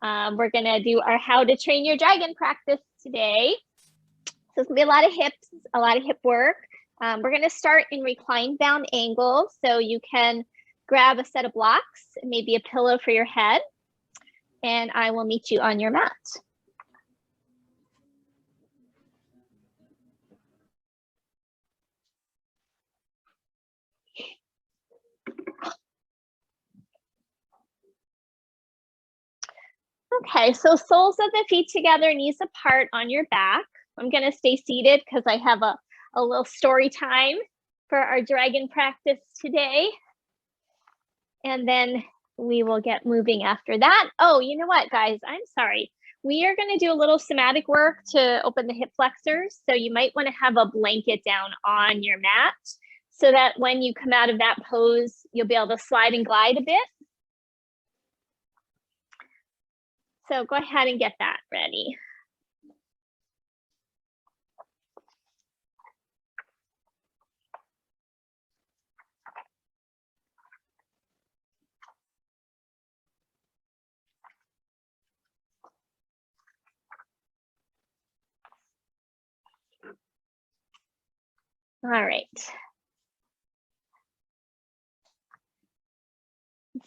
We're gonna do our how to train your dragon practice today. So it's gonna be a lot of hips, a lot of hip work. We're gonna start in reclined bound angle. So you can grab a set of blocks, maybe a pillow for your head, and I will meet you on your mat. Okay, so soles of the feet together, knees apart on your back. I'm gonna stay seated because I have a little story time for our dragon practice today. And then we will get moving after that. Oh, you know what, guys, I'm sorry. We are gonna do a little somatic work to open the hip flexors. So you might wanna have a blanket down on your mat so that when you come out of that pose, you'll be able to slide and glide a bit. So go ahead and get that ready. All right.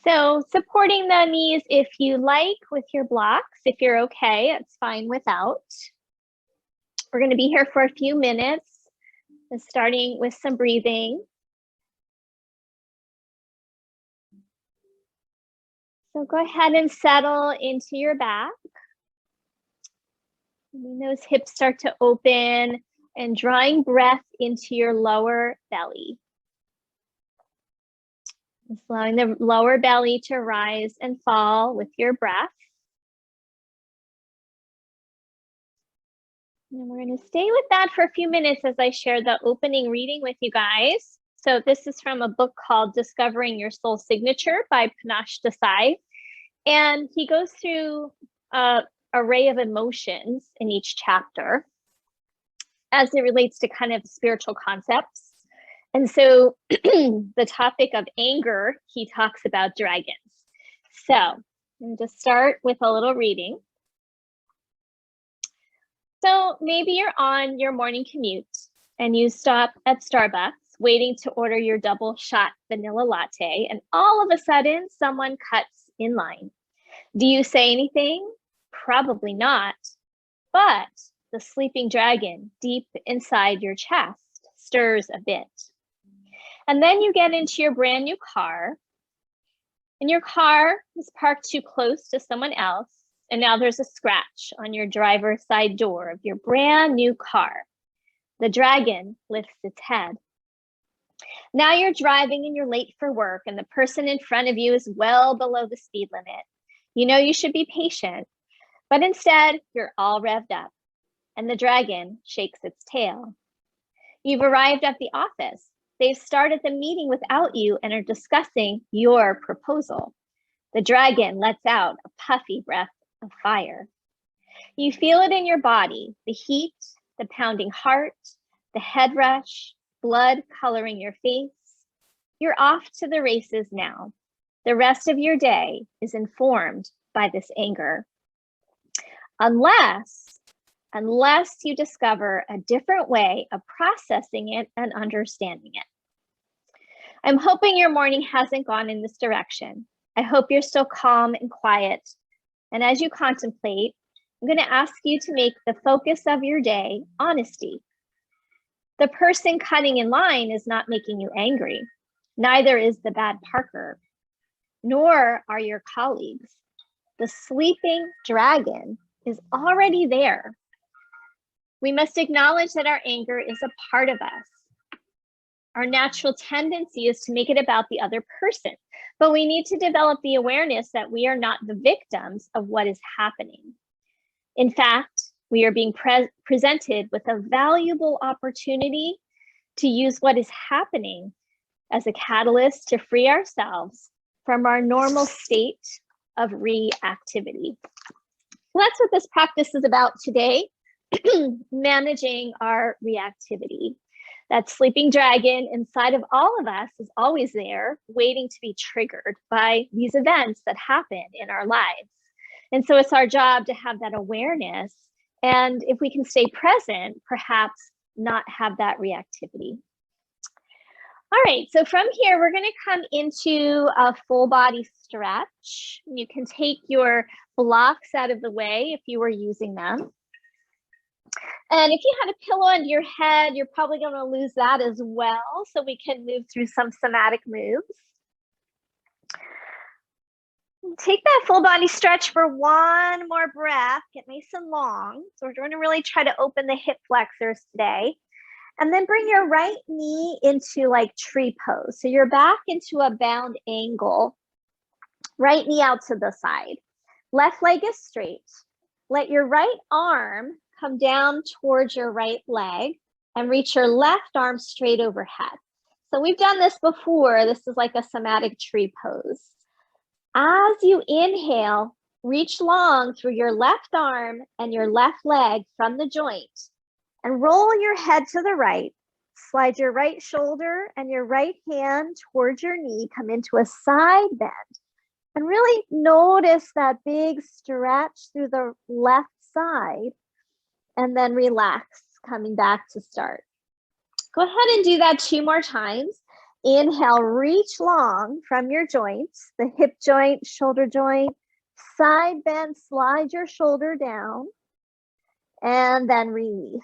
So supporting the knees if you like with your blocks. If you're okay, it's fine without. We're going to be here for a few minutes, starting with some breathing. So go ahead and settle into your back. When those hips start to open and drawing breath into your lower belly. Just allowing the lower belly to rise and fall with your breath. And we're going to stay with that for a few minutes as I share the opening reading with you guys. So this is from a book called Discovering Your Soul Signature by Panache Desai. And he goes through an array of emotions in each chapter as it relates to kind of spiritual concepts. And so the topic of anger, he talks about dragons. So I'm going to start with a little reading. So maybe you're on your morning commute and you stop at Starbucks waiting to order your double shot vanilla latte, and all of a sudden someone cuts in line. Do you say anything? Probably not. But the sleeping dragon deep inside your chest stirs a bit. And then you get into your brand new car, and your car is parked too close to someone else. And now there's a scratch on your driver's side door of your brand new car. The dragon lifts its head. Now you're driving and you're late for work, and the person in front of you is well below the speed limit. You know you should be patient, but instead you're all revved up, and the dragon shakes its tail. You've arrived at the office. They've started the meeting without you and are discussing your proposal. The dragon lets out a puffy breath of fire. You feel it in your body, the heat, the pounding heart, the head rush, blood coloring your face. You're off to the races now. The rest of your day is informed by this anger. Unless you discover a different way of processing it and understanding it. I'm hoping your morning hasn't gone in this direction. I hope you're still calm and quiet. And as you contemplate, I'm going to ask you to make the focus of your day honesty. The person cutting in line is not making you angry. Neither is the bad Parker, nor are your colleagues. The sleeping dragon is already there. We must acknowledge that our anger is a part of us. Our natural tendency is to make it about the other person, but we need to develop the awareness that we are not the victims of what is happening. In fact, we are being presented with a valuable opportunity to use what is happening as a catalyst to free ourselves from our normal state of reactivity. Well, that's what this practice is about today. Managing our reactivity. That sleeping dragon inside of all of us is always there, waiting to be triggered by these events that happen in our lives. And so it's our job to have that awareness. And if we can stay present, perhaps not have that reactivity. All right, so from here, we're gonna come into a full body stretch. You can take your blocks out of the way if you were using them. And if you had a pillow under your head, you're probably gonna lose that as well. So we can move through some somatic moves. Take that full body stretch for one more breath. Get nice and long. So we're going to really try to open the hip flexors today. And then bring your right knee into like tree pose. So you're back into a bound angle. Right knee out to the side. Left leg is straight. Let your right arm come down towards your right leg and reach your left arm straight overhead. So we've done this before. This is like a somatic tree pose. As you inhale, reach long through your left arm and your left leg from the joint and roll your head to the right. Slide your right shoulder and your right hand towards your knee. Come into a side bend and really notice that big stretch through the left side and then relax, coming back to start. Go ahead and do that 2 more times. Inhale, reach long from your joints, the hip joint, shoulder joint, side bend, slide your shoulder down, and then release.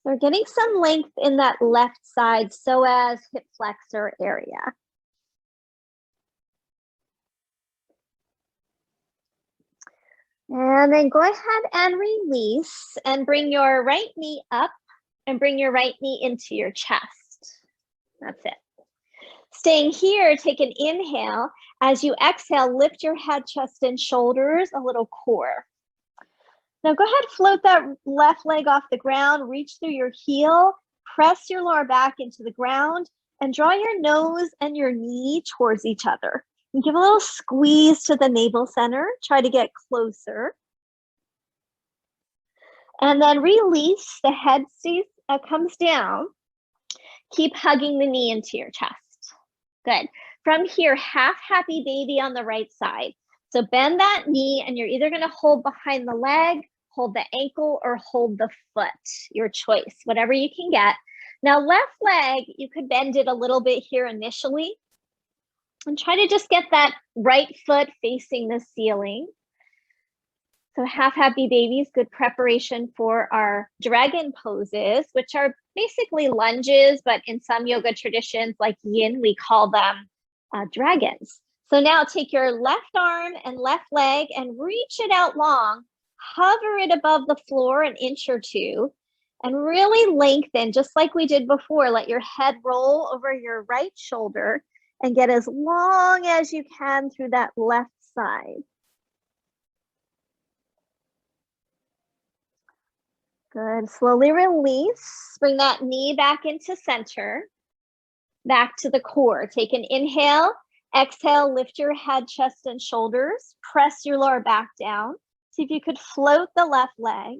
We're getting some length in that left side, psoas hip flexor area. And then go ahead and release and bring your right knee up and bring your right knee into your chest. That's it. Staying here, take an inhale. As you exhale, lift your head, chest, and shoulders, a little core. Now go ahead, float that left leg off the ground, reach through your heel, press your lower back into the ground, and draw your nose and your knee towards each other. And give a little squeeze to the navel center. Try to get closer. And then release, the head comes down. Keep hugging the knee into your chest. Good. From here, half happy baby on the right side. So bend that knee and you're either going to hold behind the leg, hold the ankle, or hold the foot. Your choice, whatever you can get. Now left leg, you could bend it a little bit here initially. And try to just get that right foot facing the ceiling. So half happy babies, good preparation for our dragon poses, which are basically lunges, but in some yoga traditions like yin, we call them dragons. So now take your left arm and left leg and reach it out long, hover it above the floor an inch or two, and really lengthen, just like we did before. Let your head roll over your right shoulder and get as long as you can through that left side. Good. Slowly release. Bring that knee back into center. Back to the core. Take an inhale. Exhale, lift your head, chest, and shoulders. Press your lower back down. See if you could float the left leg.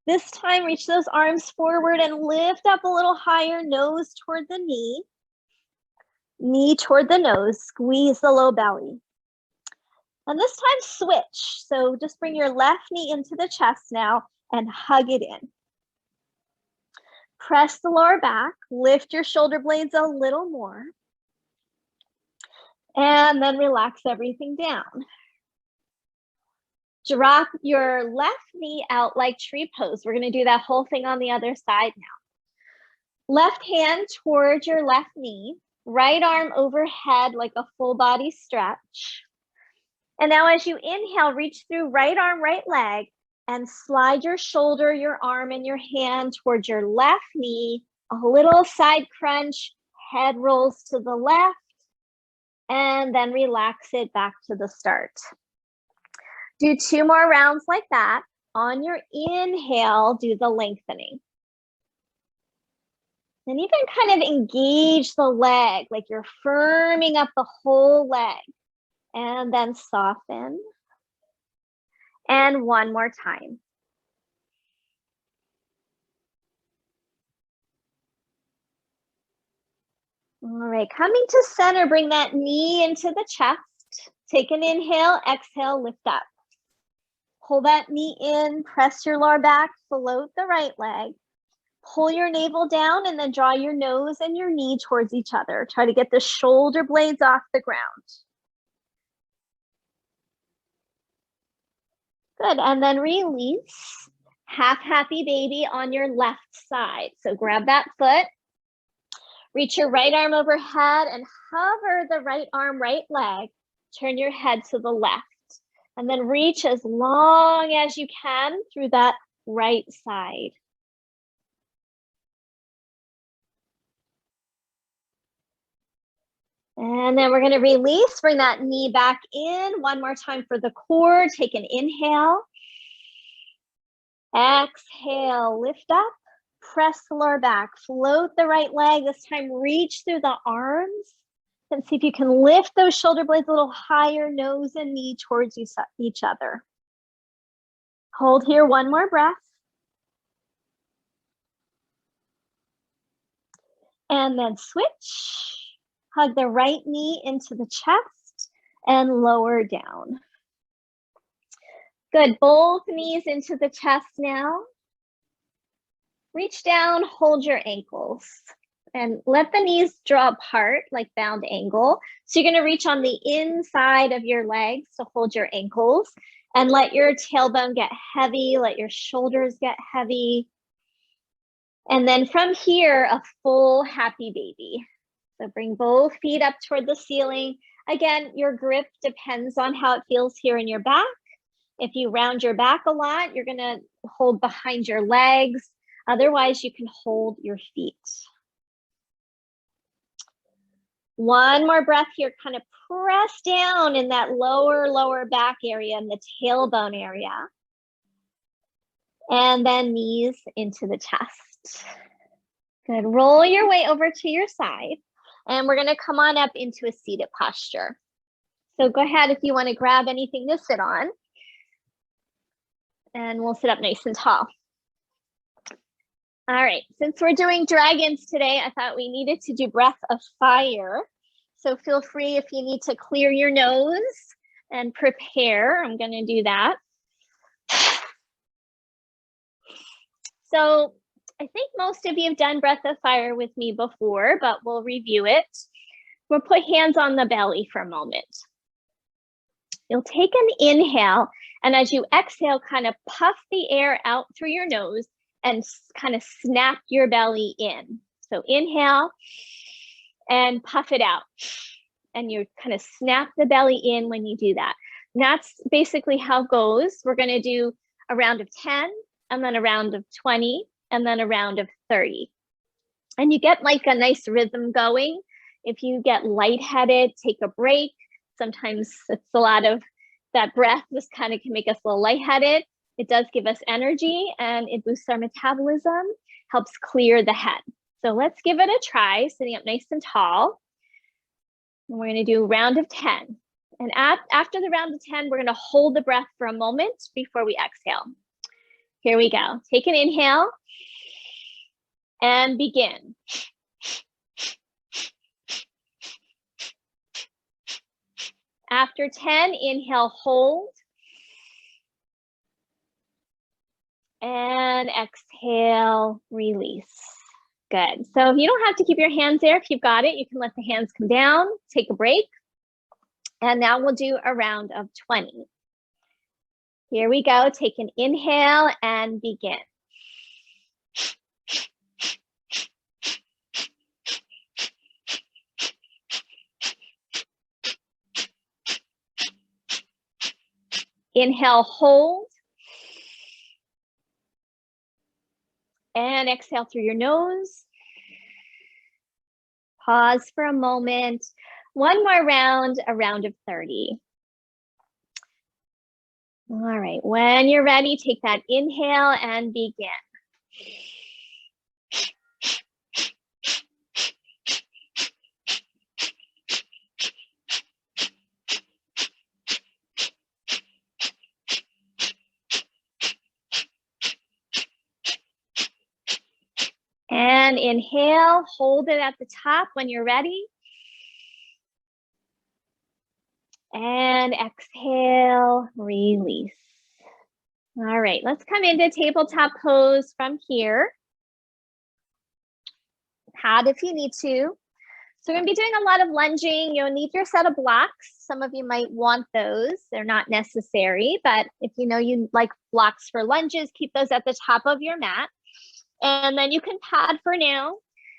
This time, reach those arms forward and lift up a little higher, nose toward the knee. Knee toward the nose. Squeeze the low belly. And this time, switch. So just bring your left knee into the chest now and hug it in. Press the lower back, lift your shoulder blades a little more, and then relax everything down. Drop your left knee out like tree pose. We're going to do that whole thing on the other side now. Left hand towards your left knee, right arm overhead like a full body stretch. And now as you inhale, reach through right arm, right leg, and slide your shoulder, your arm, and your hand towards your left knee. A little side crunch, head rolls to the left, and then relax it back to the start. Do 2 more rounds like that. On your inhale, do the lengthening. And even kind of engage the leg, like you're firming up the whole leg. And then soften. And 1 more time. All right, coming to center, bring that knee into the chest. Take an inhale, exhale, lift up. Pull that knee in, press your lower back, float the right leg. Pull your navel down and then draw your nose and your knee towards each other. Try to get the shoulder blades off the ground. Good, and then release. Half happy baby on your left side. So grab that foot, reach your right arm overhead and hover the right arm, right leg. Turn your head to the left and then reach as long as you can through that right side. And then we're going to release, bring that knee back in. One more time for the core. Take an inhale. Exhale, lift up, press the lower back, float the right leg. This time, reach through the arms and see if you can lift those shoulder blades a little higher, nose and knee towards each other. Hold here, one more breath. And then switch. Hug the right knee into the chest and lower down. Good, both knees into the chest now. Reach down, hold your ankles and let the knees draw apart like bound angle. So you're gonna reach on the inside of your legs to hold your ankles and let your tailbone get heavy, let your shoulders get heavy. And then from here, a full happy baby. So bring both feet up toward the ceiling. Again, your grip depends on how it feels here in your back. If you round your back a lot, you're gonna hold behind your legs. Otherwise, you can hold your feet. One more breath here, kind of press down in that lower back area and the tailbone area. And then knees into the chest. Good, roll your way over to your side. And we're gonna come on up into a seated posture. So go ahead if you wanna grab anything to sit on. And we'll sit up nice and tall. All right, since we're doing dragons today, I thought we needed to do breath of fire. So feel free if you need to clear your nose and prepare. I'm gonna do that. So I think most of you have done breath of fire with me before, but we'll review it. We'll put hands on the belly for a moment. You'll take an inhale, and as you exhale, kind of puff the air out through your nose and kind of snap your belly in. So inhale and puff it out. And you kind of snap the belly in when you do that. And that's basically how it goes. We're gonna do a round of 10, and then a round of 20, and then a round of 30. And you get like a nice rhythm going. If you get lightheaded, take a break. Sometimes it's a lot of that breath just kind of can make us a little lightheaded. It does give us energy and it boosts our metabolism, helps clear the head. So let's give it a try, sitting up nice and tall. And we're gonna do a round of 10. And after the round of 10, we're gonna hold the breath for a moment before we exhale. Here we go. Take an inhale and begin. After 10, inhale, hold. And exhale, release. Good. So you don't have to keep your hands there. If you've got it, you can let the hands come down, take a break. And now we'll do a round of 20. Here we go. Take an inhale and begin. Inhale, hold. And exhale through your nose. Pause for a moment. One more round, a round of 30. All right, when you're ready, take that inhale and begin. And inhale, hold it at the top when you're ready. And exhale, release. All right, let's come into tabletop pose from here. Pad if you need to. So we're gonna be doing a lot of lunging. You'll need your set of blocks. Some of you might want those. They're not necessary, but if you know you like blocks for lunges, keep those at the top of your mat. And then you can pad for now.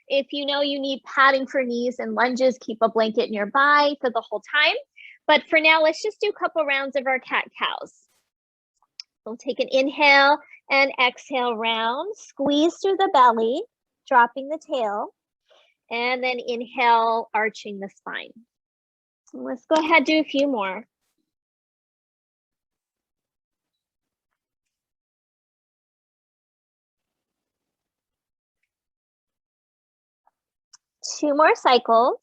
If you know you need padding for knees and lunges, keep a blanket nearby for the whole time. But for now, let's just do a couple rounds of our cat-cows. We'll take an inhale and exhale round, squeeze through the belly, dropping the tail, and then inhale, arching the spine. So let's go ahead, do a few more. Two more cycles.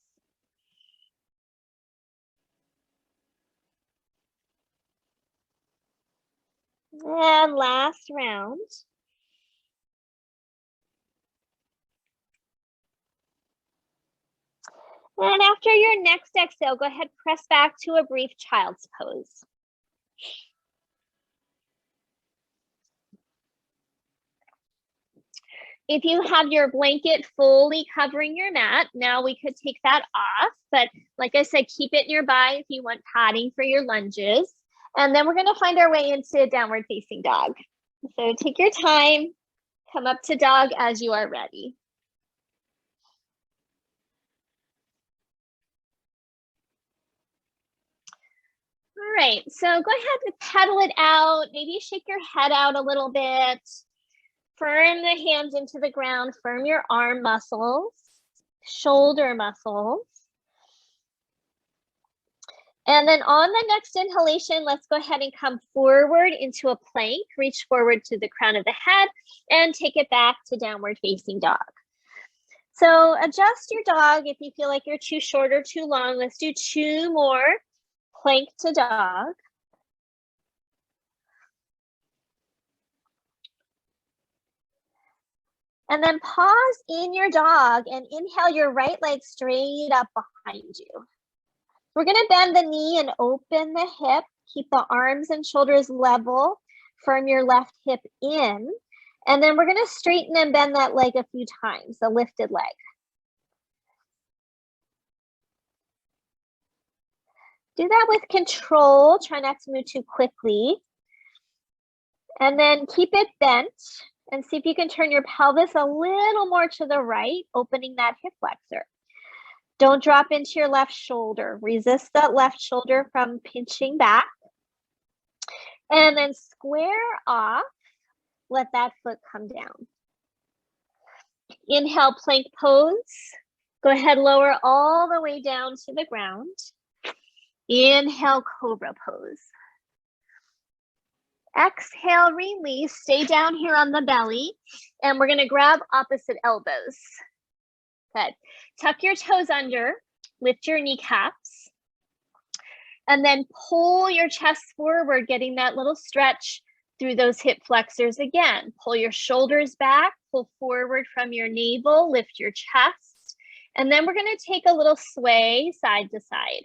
And last round. And after your next exhale, go ahead, press back to a brief child's pose. If you have your blanket fully covering your mat, now we could take that off. But like I said, keep it nearby if you want padding for your lunges. And then we're going to find our way into downward facing dog. So take your time, come up to dog as you are ready. All right, so go ahead and pedal it out. Maybe shake your head out a little bit. Firm the hands into the ground, firm your arm muscles, shoulder muscles. And then on the next inhalation, let's go ahead and come forward into a plank, reach forward to the crown of the head and take it back to downward facing dog. So adjust your dog if you feel like you're too short or too long. Let's do two more, plank to dog. And then pause in your dog and inhale your right leg straight up behind you. We're going to bend the knee and open the hip. Keep the arms and shoulders level. Firm your left hip in. And then we're going to straighten and bend that leg a few times, the lifted leg. Do that with control. Try not to move too quickly. And then keep it bent. And see if you can turn your pelvis a little more to the right, opening that hip flexor. Don't drop into your left shoulder. Resist that left shoulder from pinching back. And then square off. Let that foot come down. Inhale, plank pose. Go ahead, lower all the way down to the ground. Inhale, cobra pose. Exhale, release, stay down here on the belly, and we're gonna grab opposite elbows. Good. Tuck your toes under, lift your kneecaps, and then pull your chest forward, getting that little stretch through those hip flexors again. Pull your shoulders back, pull forward from your navel, lift your chest, and then we're gonna take a little sway side to side.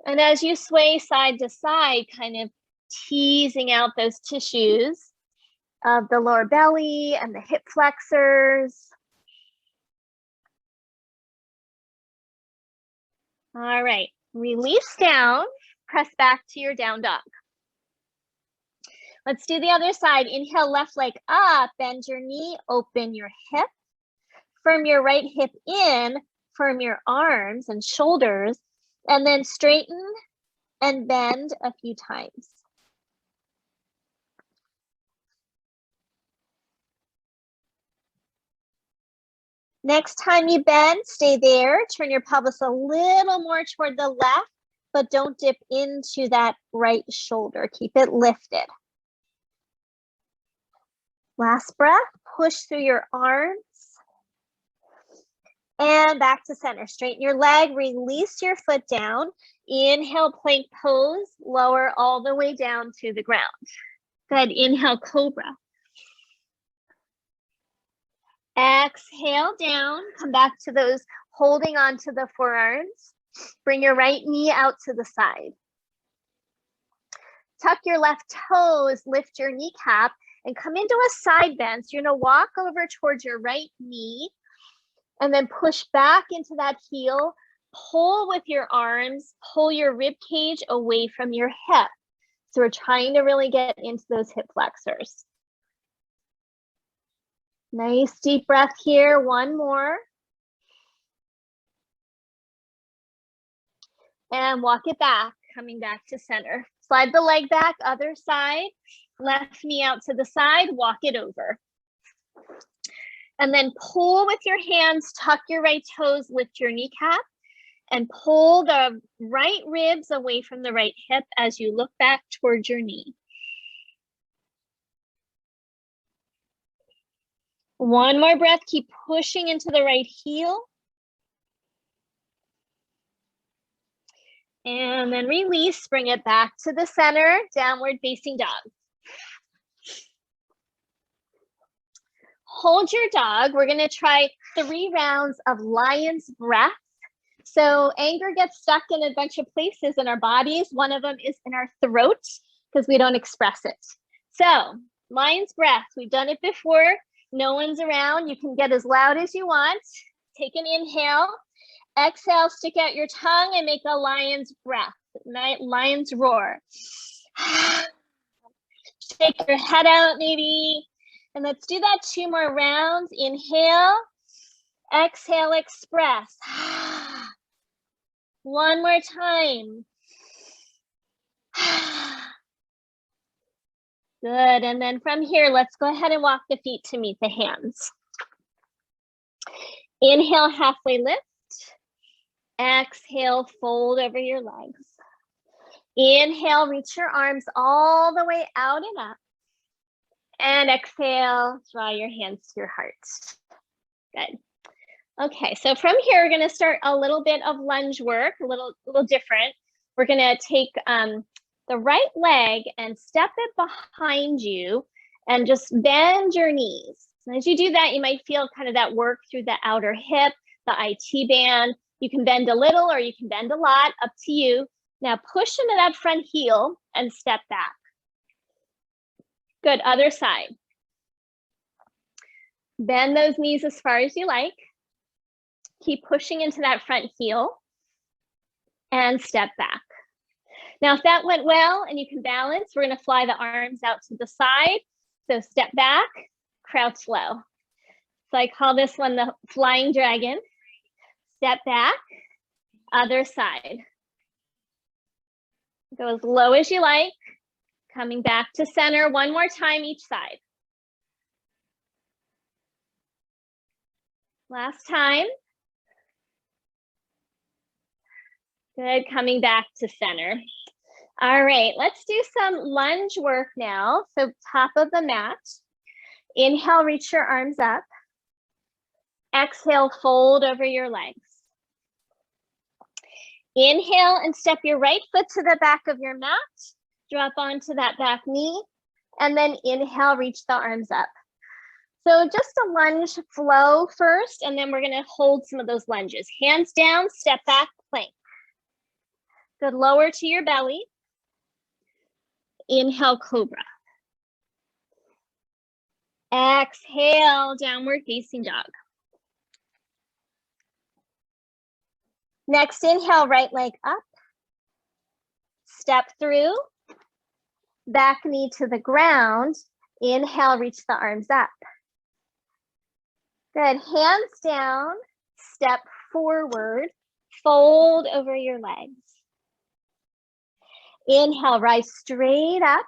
And as you sway side to side, kind of teasing out those tissues of the lower belly and the hip flexors. All right, release down, press back to your down dog. Let's do the other side. Inhale, left leg up, bend your knee, open your hip, firm your right hip in, firm your arms and shoulders, and then straighten and bend a few times. Next time you bend, stay there. Turn your pelvis a little more toward the left, but don't dip into that right shoulder. Keep it lifted. Last breath, push through your arms. And back to center. Straighten your leg, release your foot down. Inhale, plank pose, lower all the way down to the ground. Good, inhale, cobra. Exhale down, come back to those holding on to the forearms. Bring your right knee out to the side. Tuck your left toes, lift your kneecap, and come into a side bend. So you're gonna walk over towards your right knee and then push back into that heel. Pull with your arms, pull your rib cage away from your hip. So we're trying to really get into those hip flexors. Nice deep breath here, one more. And walk it back, coming back to center. Slide the leg back, other side, left knee out to the side, walk it over. And then pull with your hands, tuck your right toes, lift your kneecap, and pull the right ribs away from the right hip as you look back towards your knee. One more breath, keep pushing into the right heel. And then release, bring it back to the center, downward facing dog. Hold your dog. We're gonna try 3 rounds of lion's breath. So anger gets stuck in a bunch of places in our bodies. One of them is in our throat because we don't express it. So lion's breath, we've done it before. No one's around. You can get as loud as you want. Take an inhale. Exhale, stick out your tongue and make a lion's breath, lion's roar. Shake your head out maybe. And let's do that 2 more rounds. Inhale, exhale, express. One more time. Good, and then from here, let's go ahead and walk the feet to meet the hands. Inhale, halfway lift. Exhale, fold over your legs. Inhale, reach your arms all the way out and up. And exhale, draw your hands to your heart. Good. Okay, so from here, we're gonna start a little bit of lunge work, a little different. We're gonna take the right leg and step it behind you and just bend your knees. And as you do that, you might feel kind of that work through the outer hip, the IT band. You can bend a little or you can bend a lot, up to you. Now push into that front heel and step back. Good, other side. Bend those knees as far as you like. Keep pushing into that front heel and step back. Now, if that went well and you can balance, we're gonna fly the arms out to the side. So step back, crouch low. So I call this one the flying dragon. Step back, other side. Go as low as you like, coming back to center one more time each side. Last time. Good, coming back to center. All right, let's do some lunge work now. So top of the mat. Inhale, reach your arms up. Exhale, fold over your legs. Inhale and step your right foot to the back of your mat. Drop onto that back knee. And then inhale, reach the arms up. So just a lunge flow first, and then we're gonna hold some of those lunges. Hands down, step back, plank. Good, lower to your belly. Inhale, cobra. Exhale, downward facing dog. Next, inhale, right leg up. Step through. Back knee to the ground. Inhale, reach the arms up. Good, hands down, step forward, fold over your legs. Inhale, rise straight up.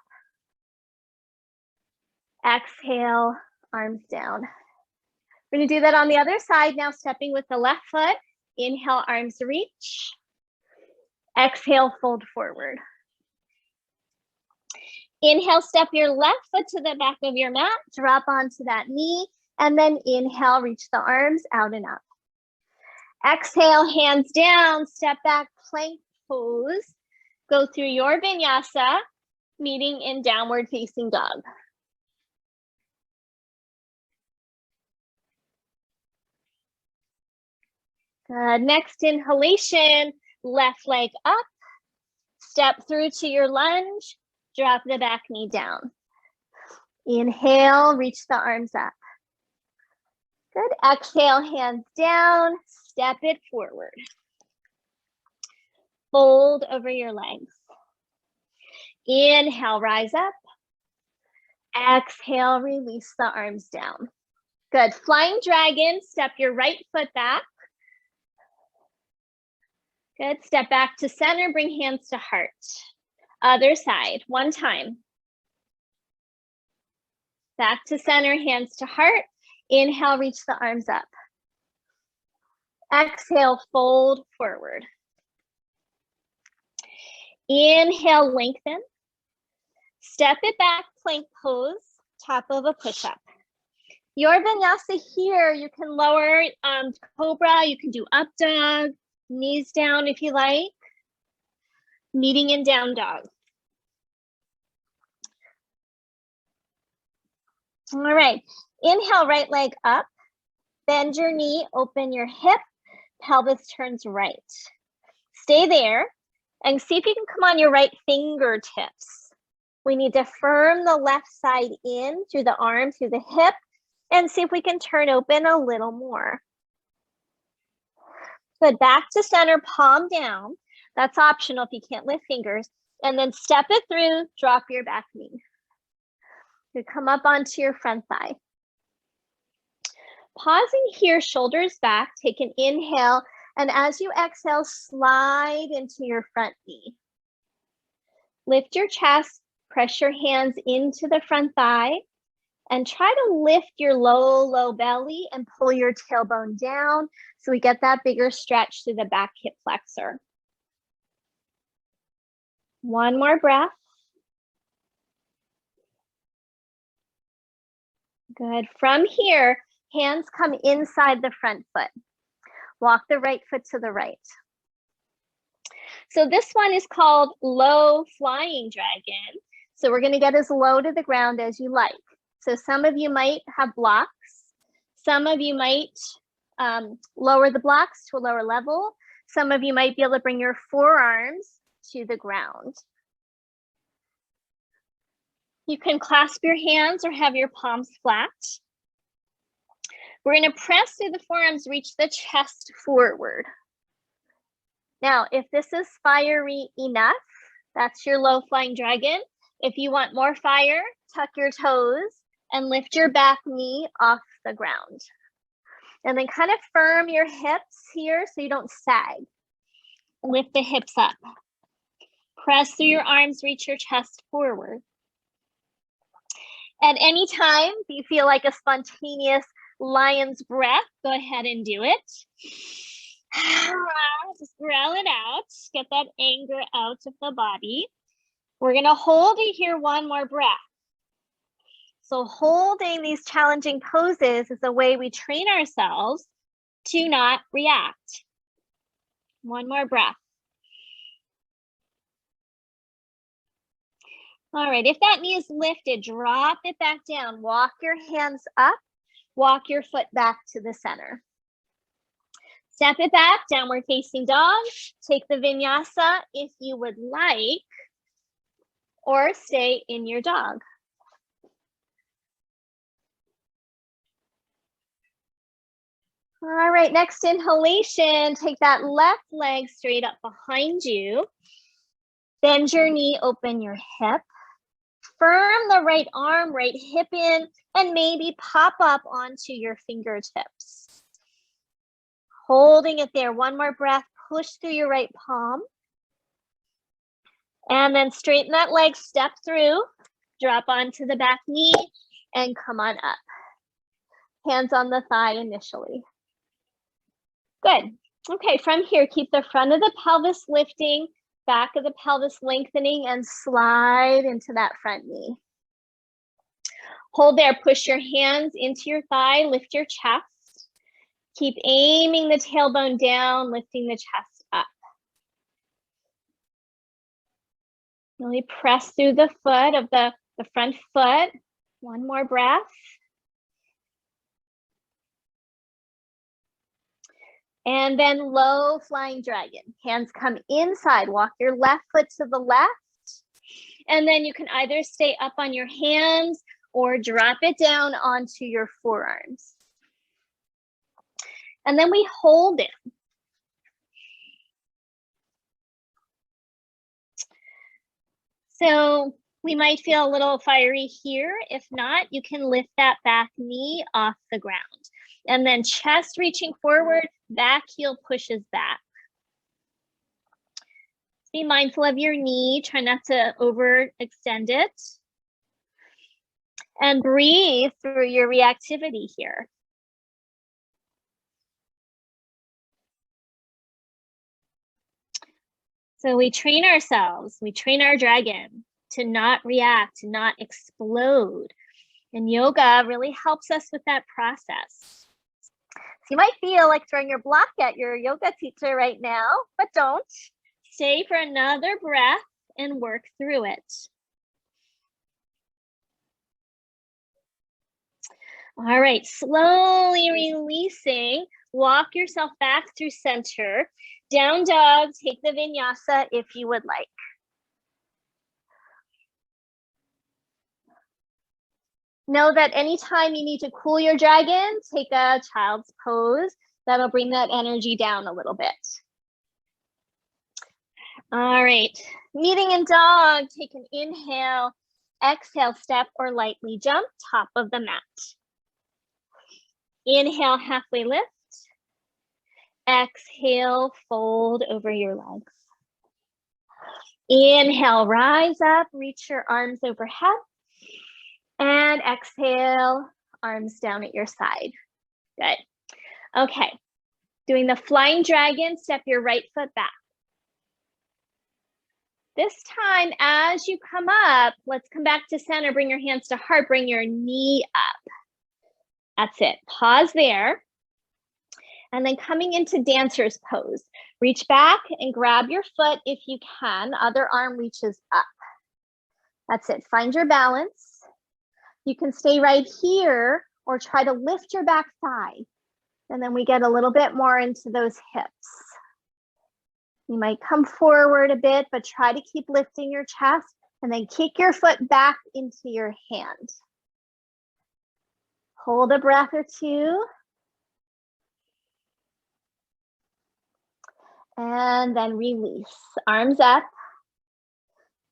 Exhale, arms down. We're gonna do that on the other side now, stepping with the left foot. Inhale, arms reach. Exhale, fold forward. Inhale, step your left foot to the back of your mat, drop onto that knee, and then inhale, reach the arms out and up. Exhale, hands down, step back, plank pose. Go through your vinyasa, meeting in downward facing dog. Good, next inhalation, left leg up, step through to your lunge, drop the back knee down. Inhale, reach the arms up. Good, exhale, hands down, step it forward. Fold over your legs. Inhale, rise up. Exhale, release the arms down. Good, flying dragon, step your right foot back. Good, step back to center, bring hands to heart. Other side, one time. Back to center, hands to heart. Inhale, reach the arms up. Exhale, fold forward. Inhale, lengthen. Step it back, plank pose, top of a push-up. Your vinyasa here, you can lower cobra, you can do up dog, knees down if you like. Meeting in down dog. All right, inhale, right leg up. Bend your knee, open your hip, pelvis turns right. Stay there and see if you can come on your right fingertips. We need to firm the left side in through the arm, through the hip, and see if we can turn open a little more. Good, back to center, palm down. That's optional if you can't lift fingers. And then step it through, drop your back knee. You come up onto your front thigh. Pausing here, shoulders back, take an inhale, and as you exhale, slide into your front knee. Lift your chest, press your hands into the front thigh, and try to lift your low belly and pull your tailbone down so we get that bigger stretch through the back hip flexor. One more breath. Good. From here, hands come inside the front foot. Walk the right foot to the right. So this one is called low flying dragon. So we're going to get as low to the ground as you like. So some of you might have blocks. Some of you might lower the blocks to a lower level. Some of you might be able to bring your forearms to the ground. You can clasp your hands or have your palms flat. We're going to press through the forearms, reach the chest forward. Now, if this is fiery enough, that's your low flying dragon. If you want more fire, tuck your toes and lift your back knee off the ground. And then kind of firm your hips here so you don't sag. Lift the hips up. Press through your arms, reach your chest forward. At any time, if you feel like a spontaneous lion's breath, go ahead and do it. Just growl it out. Get that anger out of the body. We're going to hold it here one more breath. So holding these challenging poses is a way we train ourselves to not react. One more breath. All right, if that knee is lifted, drop it back down. Walk your hands up. Walk your foot back to the center. Step it back, downward facing dog. Take the vinyasa if you would like, or stay in your dog. All right, next inhalation, take that left leg straight up behind you. Bend your knee, open your hip. Firm the right arm, right hip in, and maybe pop up onto your fingertips. Holding it there, one more breath, push through your right palm. And then straighten that leg, step through, drop onto the back knee, and come on up. Hands on the thigh initially. Good. Okay, from here, keep the front of the pelvis lifting, back of the pelvis lengthening, and slide into that front knee. Hold there, push your hands into your thigh, lift your chest. Keep aiming the tailbone down, lifting the chest up. Really press through the foot of the front foot. One more breath. And then low flying dragon. Hands come inside. Walk your left foot to the left. And then you can either stay up on your hands or drop it down onto your forearms. And then we hold it. So we might feel a little fiery here. If not, you can lift that back knee off the ground. And then chest reaching forward, back heel pushes back. Be mindful of your knee. Try not to overextend it. And breathe through your reactivity here. So we train ourselves, we train our dragon to not react, to not explode. And yoga really helps us with that process. So you might feel like throwing your block at your yoga teacher right now, but don't. Stay for another breath and work through it. All right, slowly releasing, walk yourself back through center. Down dog, take the vinyasa if you would like. Know that anytime you need to cool your dragon, take a child's pose. That'll bring that energy down a little bit. All right, meeting in dog, take an inhale, exhale, step or lightly jump, top of the mat. Inhale, halfway lift. Exhale, fold over your legs. Inhale, rise up, reach your arms overhead. And exhale, arms down at your side. Good. Okay, doing the flying dragon, step your right foot back. This time, as you come up, let's come back to center, bring your hands to heart, bring your knee up. That's it, pause there. And then coming into dancer's pose, reach back and grab your foot if you can, other arm reaches up. That's it, find your balance. You can stay right here or try to lift your back thigh. And then we get a little bit more into those hips. You might come forward a bit, but try to keep lifting your chest and then kick your foot back into your hand. Hold a breath or two. And then release, arms up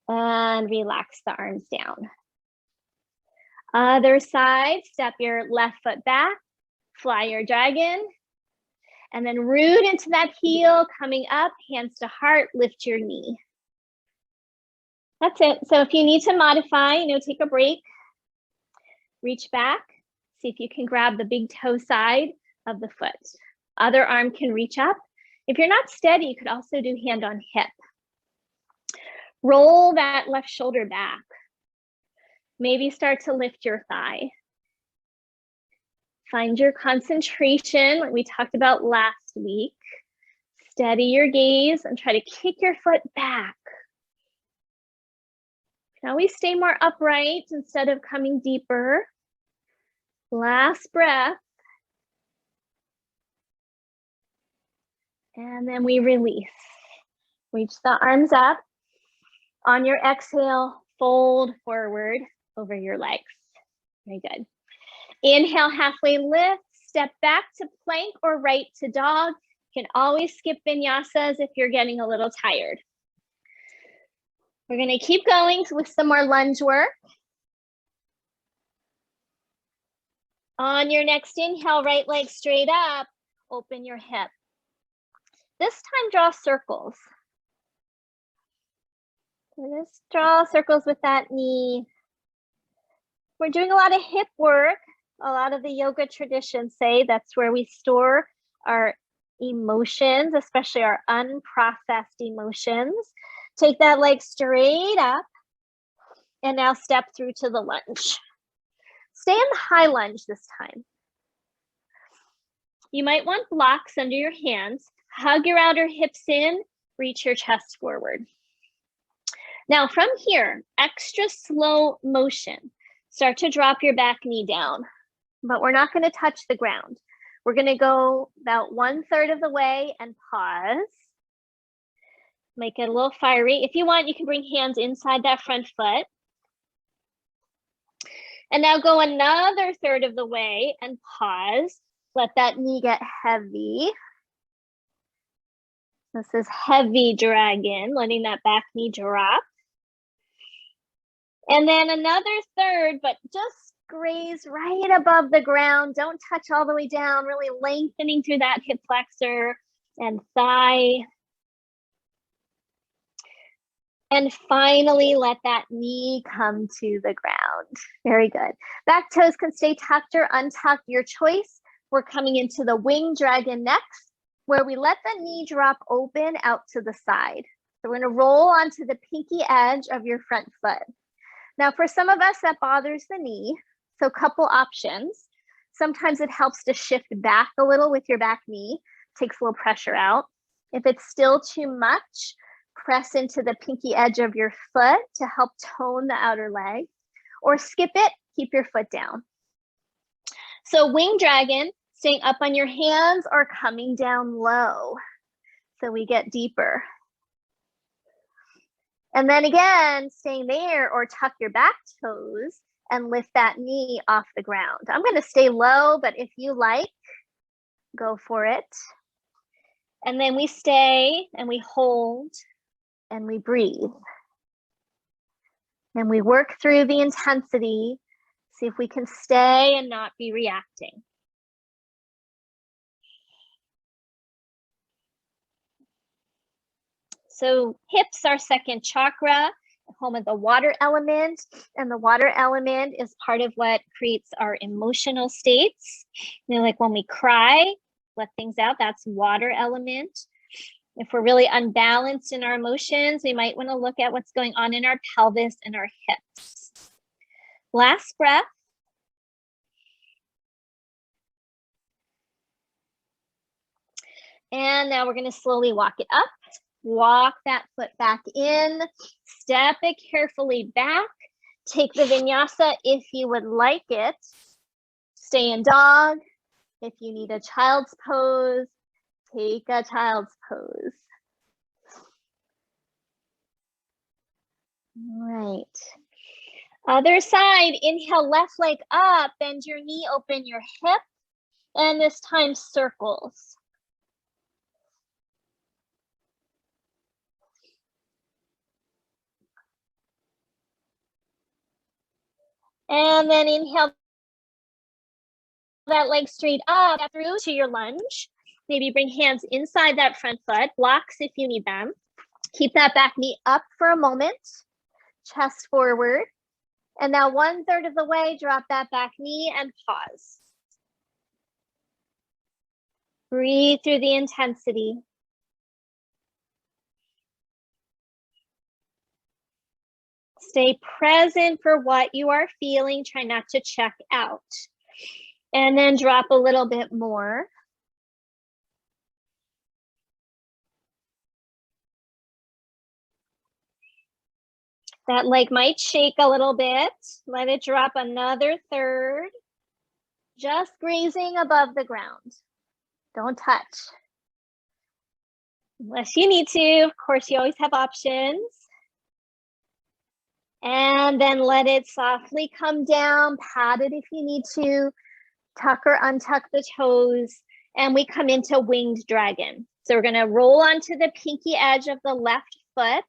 and relax the arms down. Other side, step your left foot back, fly your dragon, and then root into that heel, coming up, hands to heart, lift your knee. That's it. So if you need to modify, take a break, reach back, see if you can grab the big toe side of the foot. Other arm can reach up. If you're not steady, you could also do hand on hip. Roll that left shoulder back. Maybe start to lift your thigh. Find your concentration, like we talked about last week. Steady your gaze and try to kick your foot back. You can always stay more upright instead of coming deeper. Last breath. And then we release. Reach the arms up. On your exhale, fold forward over your legs. Very good. Inhale, halfway lift, step back to plank or right to dog. You can always skip vinyasas if you're getting a little tired. We're going to keep going with some more lunge work. On your next inhale, right leg straight up, open your hip. This time, draw circles. Just draw circles with that knee. We're doing a lot of hip work. A lot of the yoga traditions say that's where we store our emotions, especially our unprocessed emotions. Take that leg straight up and now step through to the lunge. Stay in the high lunge this time. You might want blocks under your hands. Hug your outer hips in, reach your chest forward. Now from here, extra slow motion. Start to drop your back knee down, but we're not going to touch the ground. We're going to go about 1/3 of the way and pause. Make it a little fiery. If you want, you can bring hands inside that front foot. And now go another 1/3 of the way and pause. Let that knee get heavy. This is heavy dragon, letting that back knee drop. And then another 1/3, but just graze right above the ground. Don't touch all the way down, really lengthening through that hip flexor and thigh. And finally, let that knee come to the ground. Very good. Back toes can stay tucked or untucked, your choice. We're coming into the winged dragon next, where we let the knee drop open out to the side. So we're going to roll onto the pinky edge of your front foot. Now, for some of us, that bothers the knee. So a couple options. Sometimes it helps to shift back a little with your back knee, takes a little pressure out. If it's still too much, press into the pinky edge of your foot to help tone the outer leg, or skip it, keep your foot down. So winged dragon, staying up on your hands or coming down low. So we get deeper. And then again, staying there or tuck your back toes and lift that knee off the ground. I'm going to stay low, but if you like, go for it. And then we stay and we hold and we breathe. And we work through the intensity, see if we can stay and not be reacting. So hips are second chakra, home of the water element, and the water element is part of what creates our emotional states. You know, like when we cry, let things out, that's water element. If we're really unbalanced in our emotions, we might want to look at what's going on in our pelvis and our hips. Last breath. And now we're going to slowly walk it up. Walk that foot back in, step it carefully back. Take the vinyasa if you would like it. Stay in dog. If you need a child's pose, take a child's pose. All right. Other side, inhale, left leg up, bend your knee, open your hip, and this time circles. And then inhale that leg straight up through to your lunge. Maybe bring hands inside that front foot, blocks if you need them. Keep that back knee up for a moment, chest forward. And now 1/3 of the way, drop that back knee and pause. Breathe through the intensity. Stay present for what you are feeling. Try not to check out. And then drop a little bit more. That leg might shake a little bit. Let it drop another 1/3. Just grazing above the ground. Don't touch. Unless you need to. Of course, you always have options. And then let it softly come down. Pat it if you need to. Tuck or untuck the toes. And we come into winged dragon. So we're going to roll onto the pinky edge of the left foot,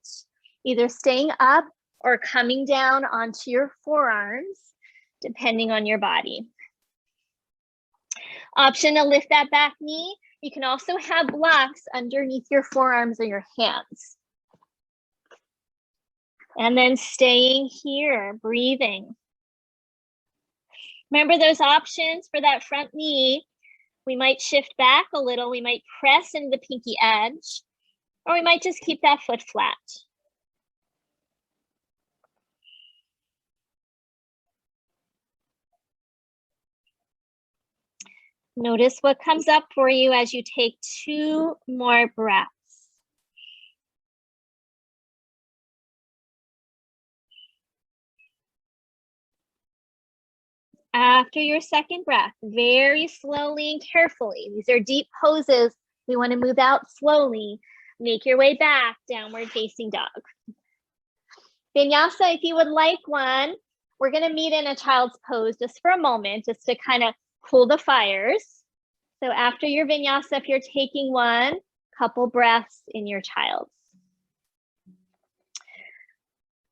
either staying up or coming down onto your forearms, depending on your body. Option to lift that back knee. You can also have blocks underneath your forearms or your hands. And then staying here, breathing. Remember those options for that front knee. We might shift back a little. We might press into the pinky edge, or we might just keep that foot flat. Notice what comes up for you as you take 2 more breaths. After your second breath, very slowly and carefully. These are deep poses. We want to move out slowly. Make your way back, downward facing dog. Vinyasa, if you would like one, we're going to meet in a child's pose just for a moment, just to kind of cool the fires. So after your vinyasa, if you're taking one, couple breaths in your child's.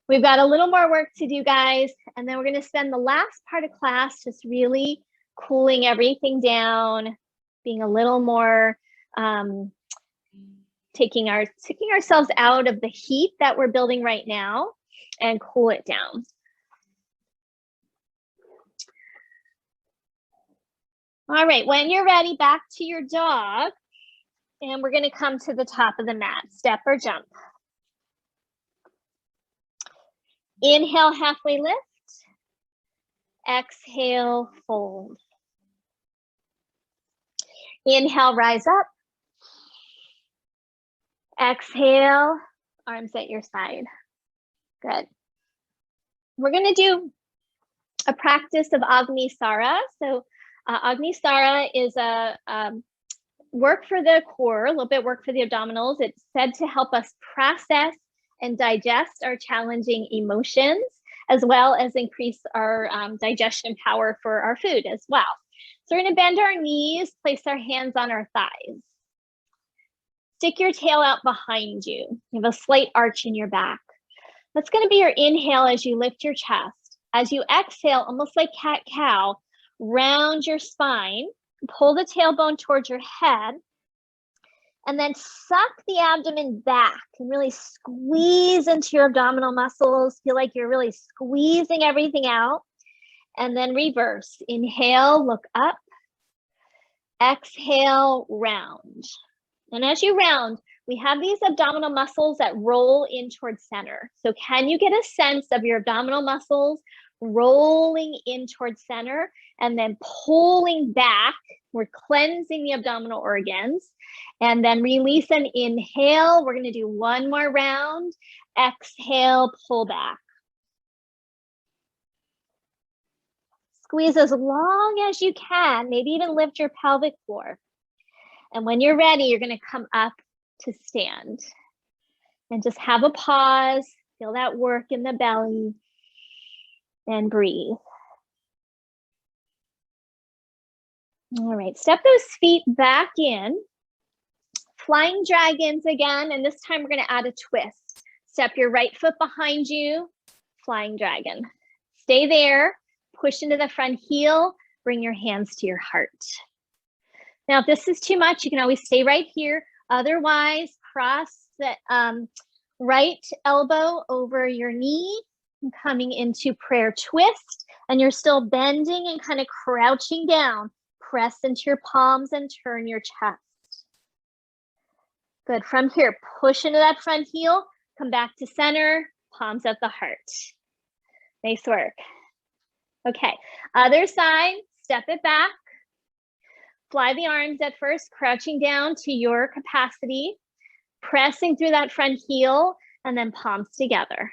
We've got a little more work to do, guys, and then we're going to spend the last part of class just really cooling everything down, being a little more, taking ourselves out of the heat that we're building right now and cool it down. All right, when you're ready, back to your dog, and we're going to come to the top of the mat, step or jump. Inhale, halfway lift. Exhale, fold. Inhale, rise up. Exhale, arms at your side. Good. We're going to do a practice of Agni Sara. So Agni Sara is a work for the core, a little bit work for the abdominals. It's said to help us process and digest our challenging emotions, as well as increase our digestion power for our food as well. So we're going to bend our knees, place our hands on our thighs. Stick your tail out behind you. You have a slight arch in your back. That's going to be your inhale as you lift your chest. As you exhale, almost like cat-cow, round your spine, pull the tailbone towards your head, and then suck the abdomen back and really squeeze into your abdominal muscles. Feel like you're really squeezing everything out. And then reverse. Inhale, look up. Exhale, round. And as you round, we have these abdominal muscles that roll in towards center. So can you get a sense of your abdominal muscles rolling in towards center and then pulling back? We're cleansing the abdominal organs, and then release and inhale. We're going to do one more round. Exhale, pull back. Squeeze as long as you can, maybe even lift your pelvic floor. And when you're ready, you're going to come up to stand and just have a pause, feel that work in the belly, and breathe. All right, step those feet back in. Flying dragons again, and this time we're going to add a twist. Step your right foot behind you, flying dragon. Stay there, push into the front heel, bring your hands to your heart. Now, if this is too much, you can always stay right here. Otherwise, cross the right elbow over your knee, and coming into prayer twist, and you're still bending and kind of crouching down. Press into your palms and turn your chest. Good. From here, push into that front heel, come back to center, palms at the heart. Nice work. Okay, other side, step it back. Fly the arms at first, crouching down to your capacity, pressing through that front heel, and then palms together.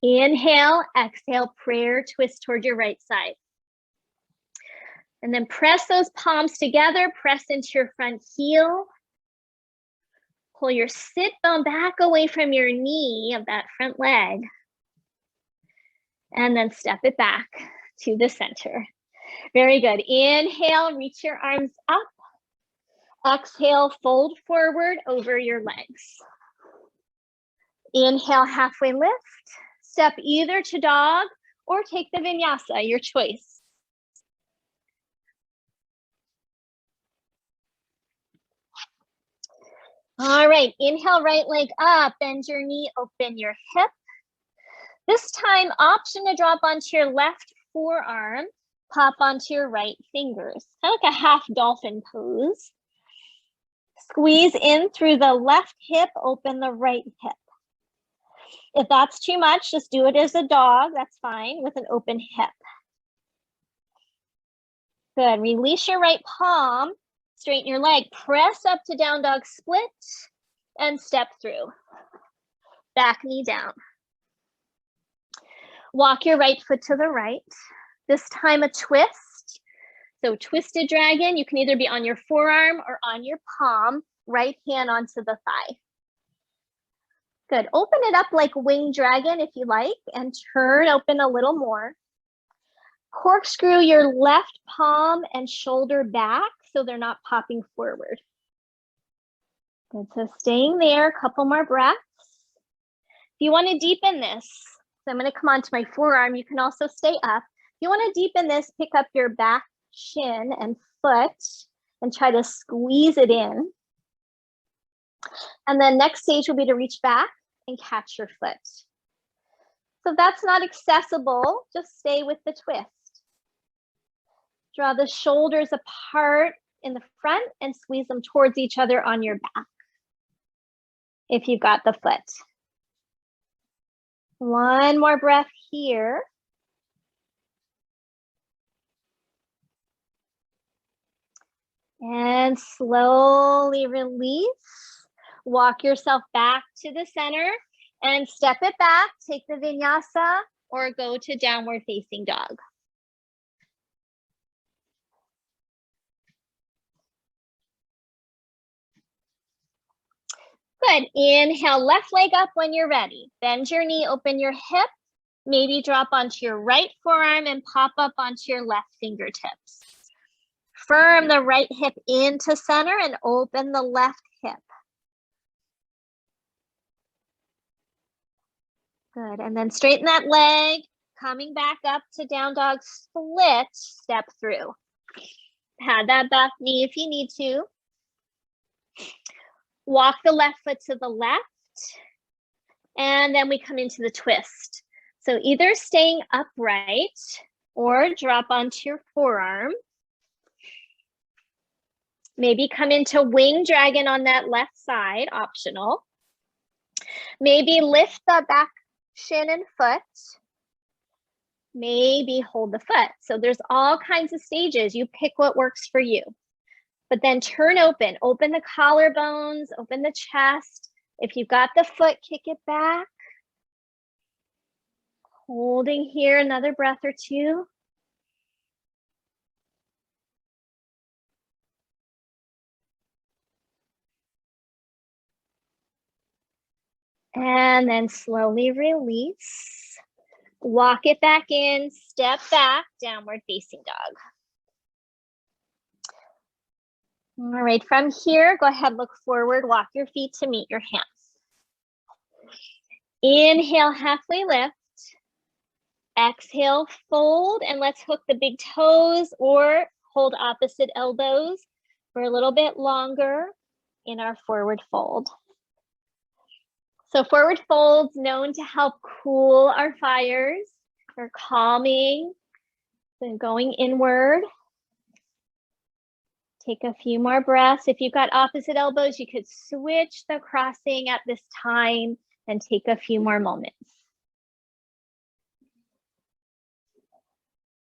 Inhale, exhale, prayer twist toward your right side. And then press those palms together, press into your front heel. Pull your sit bone back away from your knee of that front leg. And then step it back to the center. Very good. Inhale, reach your arms up. Exhale, fold forward over your legs. Inhale, halfway lift. Step either to dog or take the vinyasa, your choice. All right, inhale, right leg up, bend your knee, open your hip. This time, option to drop onto your left forearm, pop onto your right fingers. Kind of like a half dolphin pose. Squeeze in through the left hip, open the right hip. If that's too much, just do it as a dog, that's fine, with an open hip. Good, release your right palm, straighten your leg, press up to down dog split, and step through. Back knee down. Walk your right foot to the right. This time a twist. So twisted dragon, you can either be on your forearm or on your palm, right hand onto the thigh. Good. Open it up like winged dragon if you like, and turn open a little more. Corkscrew your left palm and shoulder back so they're not popping forward. Good. So staying there, a couple more breaths. If you want to deepen this, so I'm going to come onto my forearm. You can also stay up. If you want to deepen this, pick up your back shin and foot and try to squeeze it in. And then next stage will be to reach back and catch your foot. So if that's not accessible, just stay with the twist. Draw the shoulders apart in the front and squeeze them towards each other on your back if you've got the foot. One more breath here. And slowly release. Walk yourself back to the center and step it back. Take the vinyasa or go to downward facing dog. Good. Inhale, left leg up when you're ready. Bend your knee, open your hip. Maybe drop onto your right forearm and pop up onto your left fingertips. Firm the right hip into center and open the left hip. Good. And then straighten that leg, coming back up to down dog split, step through. Pad that back knee if you need to. Walk the left foot to the left, and then we come into the twist. So either staying upright or drop onto your forearm. Maybe come into winged dragon on that left side, optional. Maybe lift the back shin and foot. Maybe hold the foot. So there's all kinds of stages. You pick what works for you. But then turn open the collarbones, open the chest. If you've got the foot, kick it back. Holding here, another breath or two. And then slowly release. Walk it back in, step back, downward facing dog. All right, from here, go ahead, look forward, walk your feet to meet your hands. Inhale, halfway lift. Exhale, fold, and let's hook the big toes or hold opposite elbows for a little bit longer in our forward fold. So forward folds known to help cool our fires. They're calming, then going inward. Take a few more breaths. If you've got opposite elbows, you could switch the crossing at this time and take a few more moments.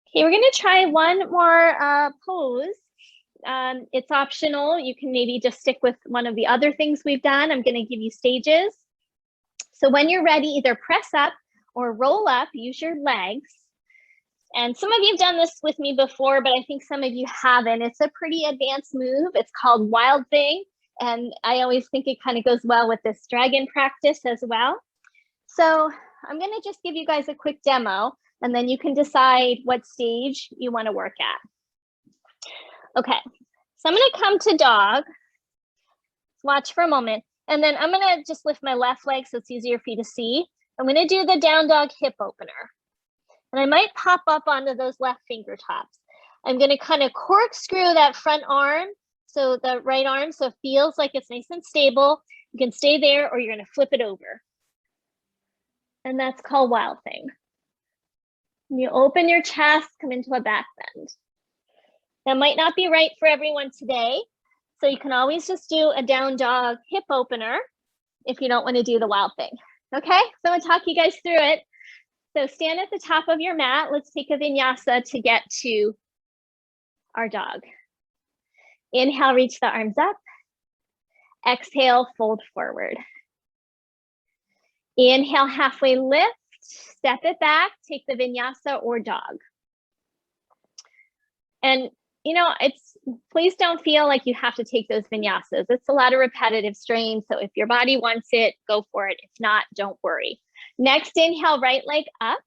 Okay, we're gonna try one more pose. It's optional. You can maybe just stick with one of the other things we've done. I'm gonna give you stages. So when you're ready, either press up or roll up, use your legs. And some of you have done this with me before, but I think some of you haven't. It's a pretty advanced move. It's called Wild Thing. And I always think it kind of goes well with this dragon practice as well. So I'm going to just give you guys a quick demo, and then you can decide what stage you want to work at. Okay, so I'm going to come to dog. Watch for a moment. And then I'm going to just lift my left leg so it's easier for you to see. I'm going to do the down dog hip opener. And I might pop up onto those left fingertips. I'm going to kind of corkscrew that front arm, so the right arm, so it feels like it's nice and stable. You can stay there or you're going to flip it over. And that's called Wild Thing. You open your chest, come into a back bend. That might not be right for everyone today, so you can always just do a down dog hip opener if you don't want to do the Wild Thing. Okay, so I'm going to talk you guys through it. So stand at the top of your mat. Let's take a vinyasa to get to our dog. Inhale, reach the arms up. Exhale, fold forward. Inhale, halfway lift. Step it back. Take the vinyasa or dog. And you know, please don't feel like you have to take those vinyasas. It's a lot of repetitive strain. So if your body wants it, go for it. If not, don't worry. Next, inhale, right leg up.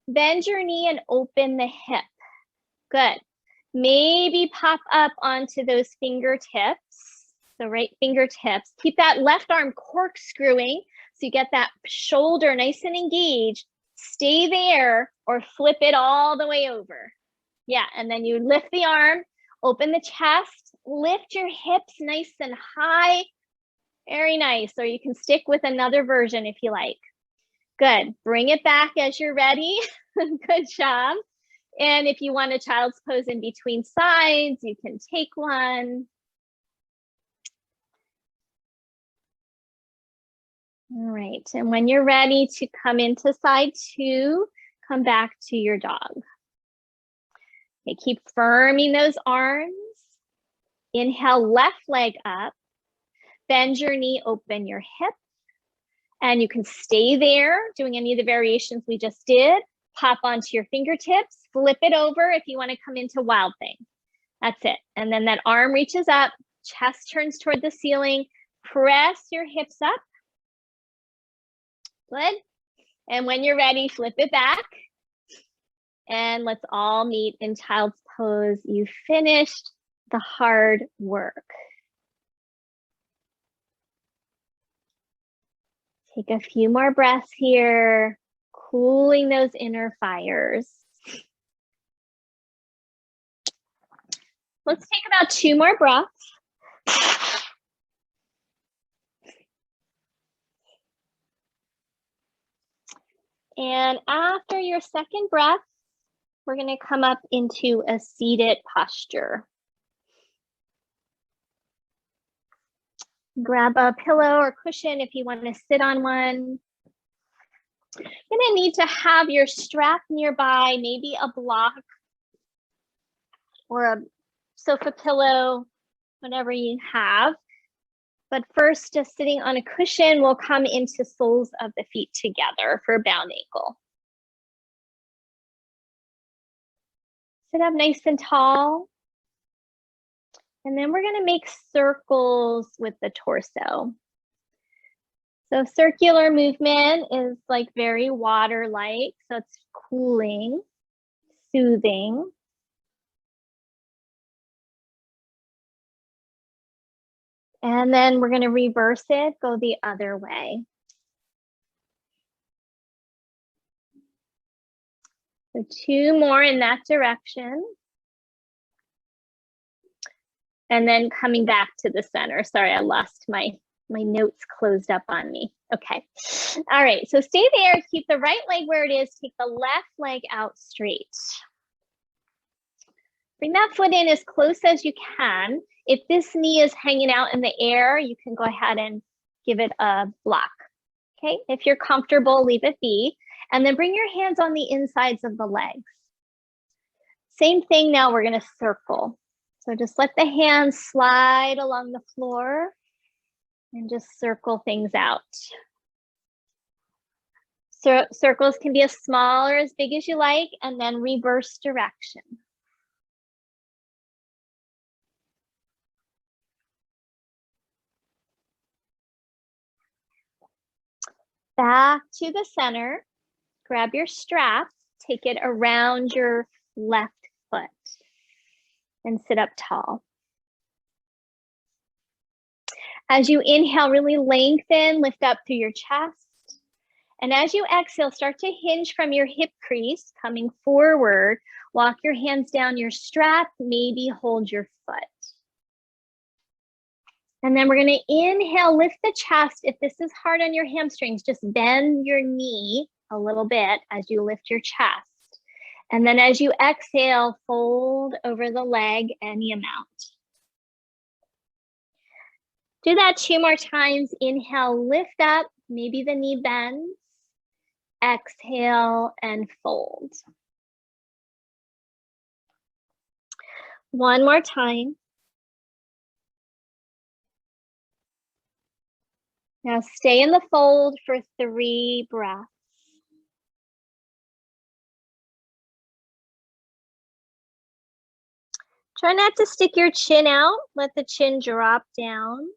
Bend your knee and open the hip. Good. Maybe pop up onto those fingertips. So right fingertips. Keep that left arm corkscrewing so you get that shoulder nice and engaged. Stay there or flip it all the way over. Yeah, and then you lift the arm, open the chest, lift your hips nice and high. Very nice. Or you can stick with another version if you like. Good. Bring it back as you're ready. Good job. And if you want a child's pose in between sides, you can take one. All right. And when you're ready to come into side two, come back to your dog. Okay, keep firming those arms. Inhale, left leg up. Bend your knee, open your hip. And you can stay there doing any of the variations we just did. Pop onto your fingertips, flip it over if you want to come into wild thing. That's it. And then that arm reaches up, chest turns toward the ceiling, press your hips up. Good. And when you're ready, flip it back. And let's all meet in child's pose. You finished the hard work. Take a few more breaths here, cooling those inner fires. Let's take about 2 more breaths. And after your second breath, we're going to come up into a seated posture. Grab a pillow or cushion if you want to sit on one. You're going to need to have your strap nearby, maybe a block or a sofa pillow, whatever you have. But first, just sitting on a cushion, we'll come into soles of the feet together for bound ankle. Sit up nice and tall. And then we're going to make circles with the torso. So circular movement is like very water-like, so it's cooling, soothing. And then we're going to reverse it, go the other way. So 2 more in that direction. And then coming back to the center. Sorry, I lost my notes closed up on me. Okay. All right, so stay there. Keep the right leg where it is. Take the left leg out straight. Bring that foot in as close as you can. If this knee is hanging out in the air, you can go ahead and give it a block. Okay, if you're comfortable, leave it be. And then bring your hands on the insides of the legs. Same thing now, we're going to circle. So just let the hands slide along the floor and just circle things out. So circles can be as small or as big as you like, and then reverse direction. Back to the center. Grab your strap, take it around your left foot, and sit up tall. As you inhale, really lengthen, lift up through your chest. And as you exhale, start to hinge from your hip crease, coming forward. Walk your hands down your strap, maybe hold your foot. And then we're going to inhale, lift the chest. If this is hard on your hamstrings, just bend your knee a little bit as you lift your chest. And then as you exhale, fold over the leg any amount. Do that 2 more times. Inhale, lift up, maybe the knee bends. Exhale and fold. 1 more time. Now stay in the fold for 3 breaths. Try not to stick your chin out. Let the chin drop down.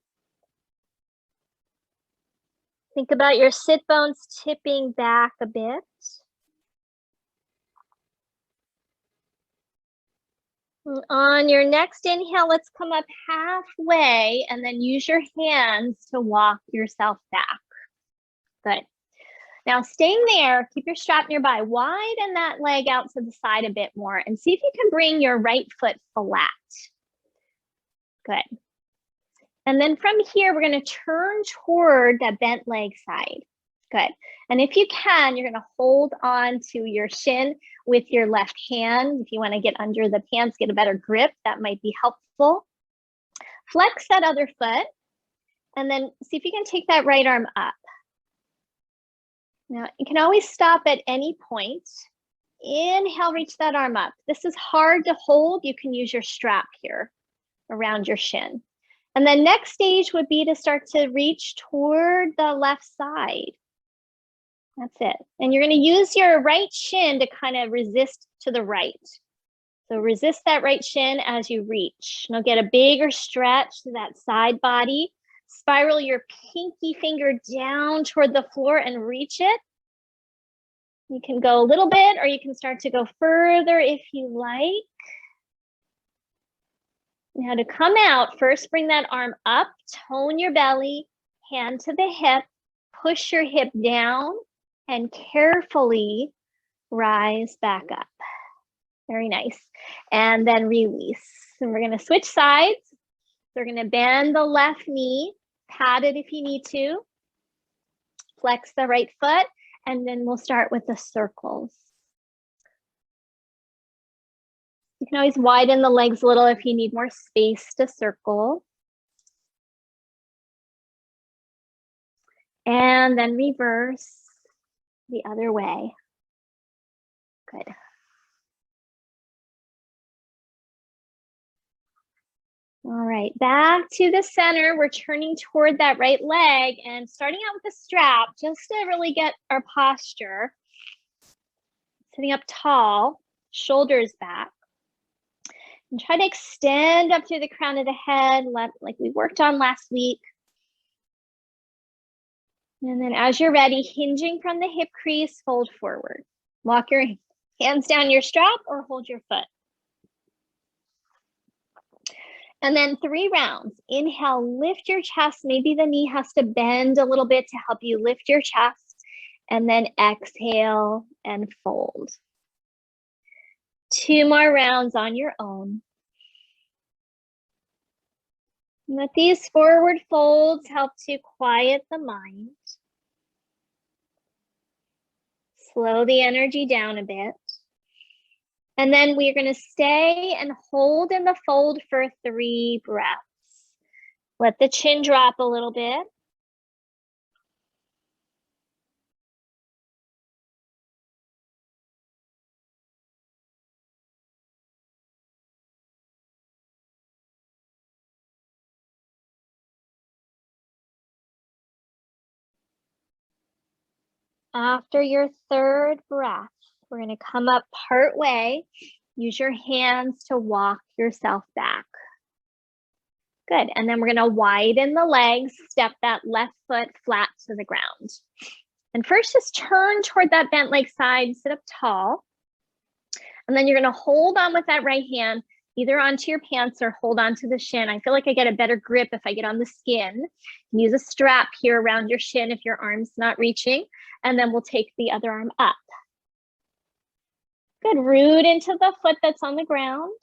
Think about your sit bones tipping back a bit. On your next inhale, let's come up halfway and then use your hands to walk yourself back. Good. Now staying there, keep your strap nearby. Widen that leg out to the side a bit more and see if you can bring your right foot flat. Good. And then from here, we're going to turn toward that bent leg side. Good. And if you can, you're going to hold on to your shin with your left hand. If you want to get under the pants, get a better grip, that might be helpful. Flex that other foot. And then see if you can take that right arm up. Now, you can always stop at any point. Inhale, reach that arm up. This is hard to hold. You can use your strap here around your shin. And then next stage would be to start to reach toward the left side. That's it. And you're going to use your right shin to kind of resist to the right. So resist that right shin as you reach. Now get a bigger stretch to that side body. Spiral your pinky finger down toward the floor and reach it. You can go a little bit or you can start to go further if you like. Now to come out, first bring that arm up, tone your belly, hand to the hip, push your hip down, and carefully rise back up. Very nice. And then release. And we're going to switch sides. So we're going to bend the left knee, pat it if you need to, flex the right foot, and then we'll start with the circles. You can always widen the legs a little if you need more space to circle. And then reverse the other way. Good. All right, back to the center. We're turning toward that right leg and starting out with the strap just to really get our posture. Sitting up tall, shoulders back. And try to extend up through the crown of the head, like we worked on last week. And then as you're ready, hinging from the hip crease, fold forward. Walk your hands down your strap or hold your foot. And then 3 rounds. Inhale, lift your chest. Maybe the knee has to bend a little bit to help you lift your chest. And then exhale and fold. 2 more rounds on your own. Let these forward folds help to quiet the mind. Slow the energy down a bit. And then we're going to stay and hold in the fold for 3 breaths. Let the chin drop a little bit. After your 3rd breath, we're going to come up part way. Use your hands to walk yourself back. Good. And then we're going to widen the legs, step that left foot flat to the ground. And first, just turn toward that bent leg side, sit up tall. And then you're going to hold on with that right hand, either onto your pants or hold on to the shin. I feel like I get a better grip if I get on the skin. Use a strap here around your shin if your arm's not reaching. And then we'll take the other arm up. Good, root into the foot that's on the ground.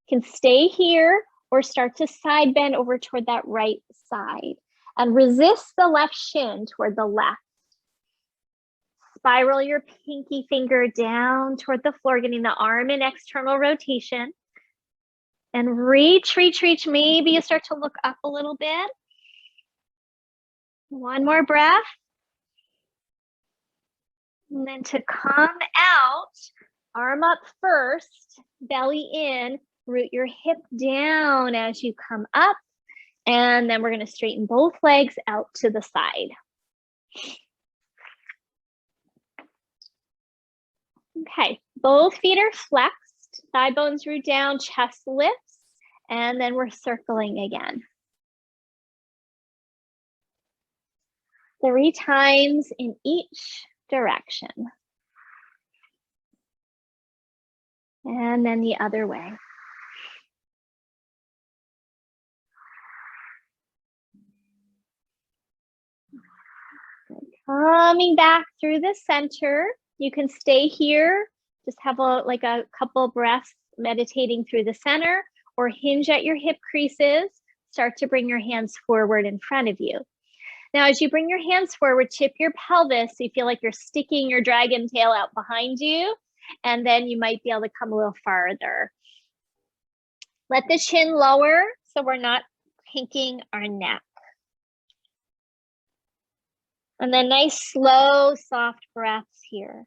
You can stay here or start to side bend over toward that right side. And resist the left shin toward the left. Spiral your pinky finger down toward the floor, getting the arm in external rotation. And reach, reach, reach. Maybe you start to look up a little bit. 1 more breath. And then to come out, arm up first, belly in, root your hip down as you come up. And then we're going to straighten both legs out to the side. Okay, both feet are flexed, thigh bones root down, chest lifts. And then we're circling again. 3 times in each direction. And then the other way. Coming back through the center. You can stay here, just have like a couple breaths meditating through the center, or hinge at your hip creases. Start to bring your hands forward in front of you. Now, as you bring your hands forward, tip your pelvis so you feel like you're sticking your dragon tail out behind you, and then you might be able to come a little farther. Let the chin lower so we're not hinking our neck. And then nice, slow, soft breaths here.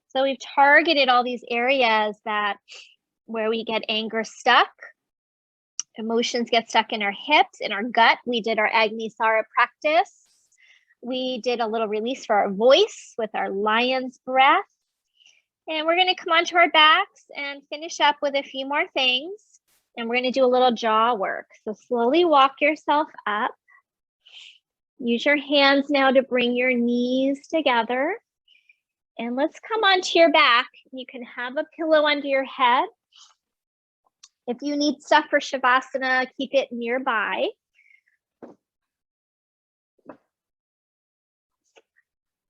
So we've targeted all these areas where we get anger stuck, emotions get stuck in our hips, in our gut. We did our Agnisara practice. We did a little release for our voice with our lion's breath. And we're going to come onto our backs and finish up with a few more things. And we're going to do a little jaw work. So slowly walk yourself up. Use your hands now to bring your knees together. And let's come onto your back. You can have a pillow under your head. If you need stuff for Shavasana, keep it nearby.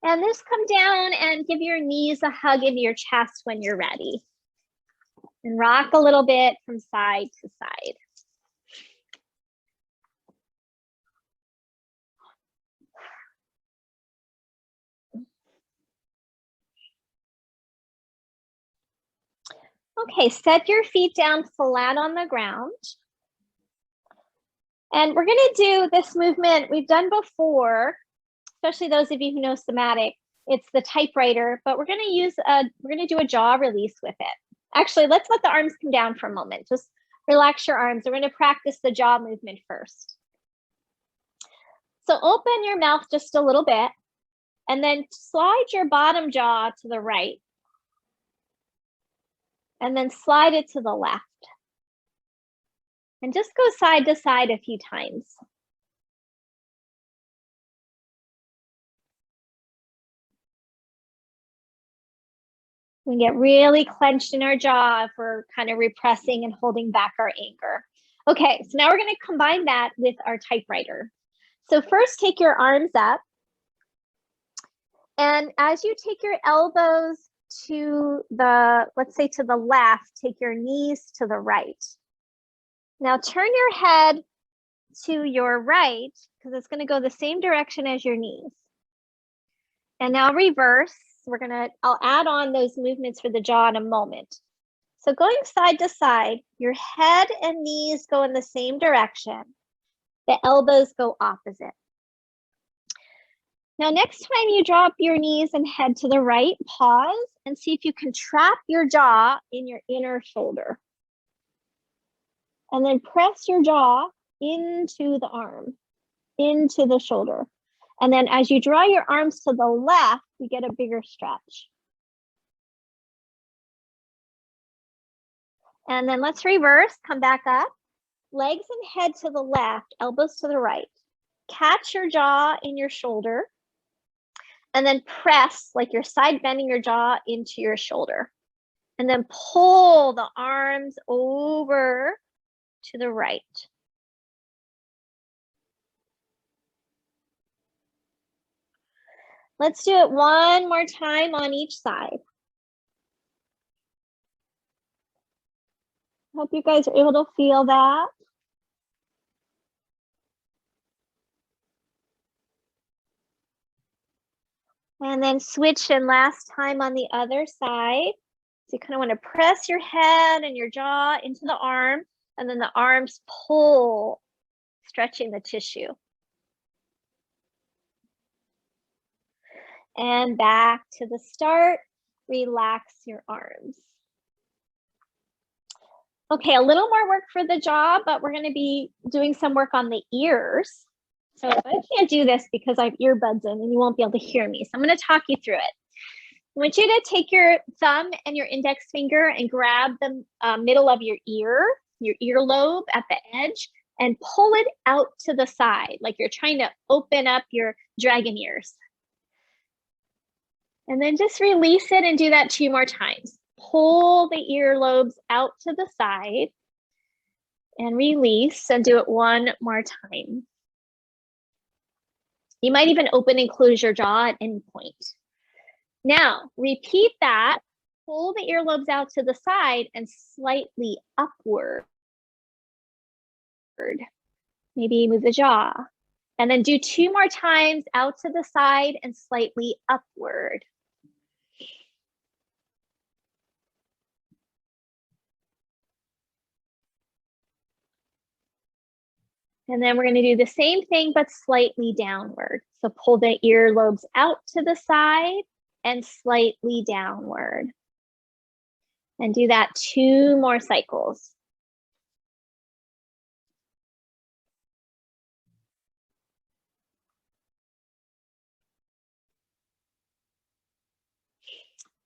And just come down and give your knees a hug into your chest when you're ready. And rock a little bit from side to side. Okay, set your feet down flat on the ground. And we're gonna do this movement we've done before, especially those of you who know somatic. It's the typewriter, but we're gonna do a jaw release with it. Actually, let's let the arms come down for a moment. Just relax your arms. We're gonna practice the jaw movement first. So open your mouth just a little bit, and then slide your bottom jaw to the right. And then slide it to the left. And just go side to side a few times. We get really clenched in our jaw if we're kind of repressing and holding back our anger. Okay, so now we're going to combine that with our typewriter. So first, take your arms up. And as you take your elbows to the, let's say to the left, take your knees to the right. Now turn your head to your right, because it's going to go the same direction as your knees. And now reverse. I'll add on those movements for the jaw in a moment. So going side to side, your head and knees go in the same direction. The elbows go opposite. Now, next time you drop your knees and head to the right, pause and see if you can trap your jaw in your inner shoulder. And then press your jaw into the arm, into the shoulder. And then as you draw your arms to the left, you get a bigger stretch. And then let's reverse, come back up. Legs and head to the left, elbows to the right. Catch your jaw in your shoulder. And then press, like you're side bending your jaw into your shoulder. And then pull the arms over to the right. Let's do it one more time on each side. Hope you guys are able to feel that. And then switch and last time on the other side. So you kind of want to press your head and your jaw into the arm, and then the arms pull, stretching the tissue. And back to the start, relax your arms. Okay, a little more work for the jaw, but we're going to be doing some work on the ears. So I can't do this because I have earbuds in and you won't be able to hear me. So I'm going to talk you through it. I want you to take your thumb and your index finger and grab the middle of your earlobe at the edge, and pull it out to the side, like you're trying to open up your dragon ears. And then just release it and do that 2 more times. Pull the earlobes out to the side and release, and do it 1 more time. You might even open and close your jaw at any point. Now, repeat that. Pull the earlobes out to the side and slightly upward. Maybe move the jaw. And then do 2 more times, out to the side and slightly upward. And then we're going to do the same thing, but slightly downward. So pull the earlobes out to the side and slightly downward. And do that 2 more cycles.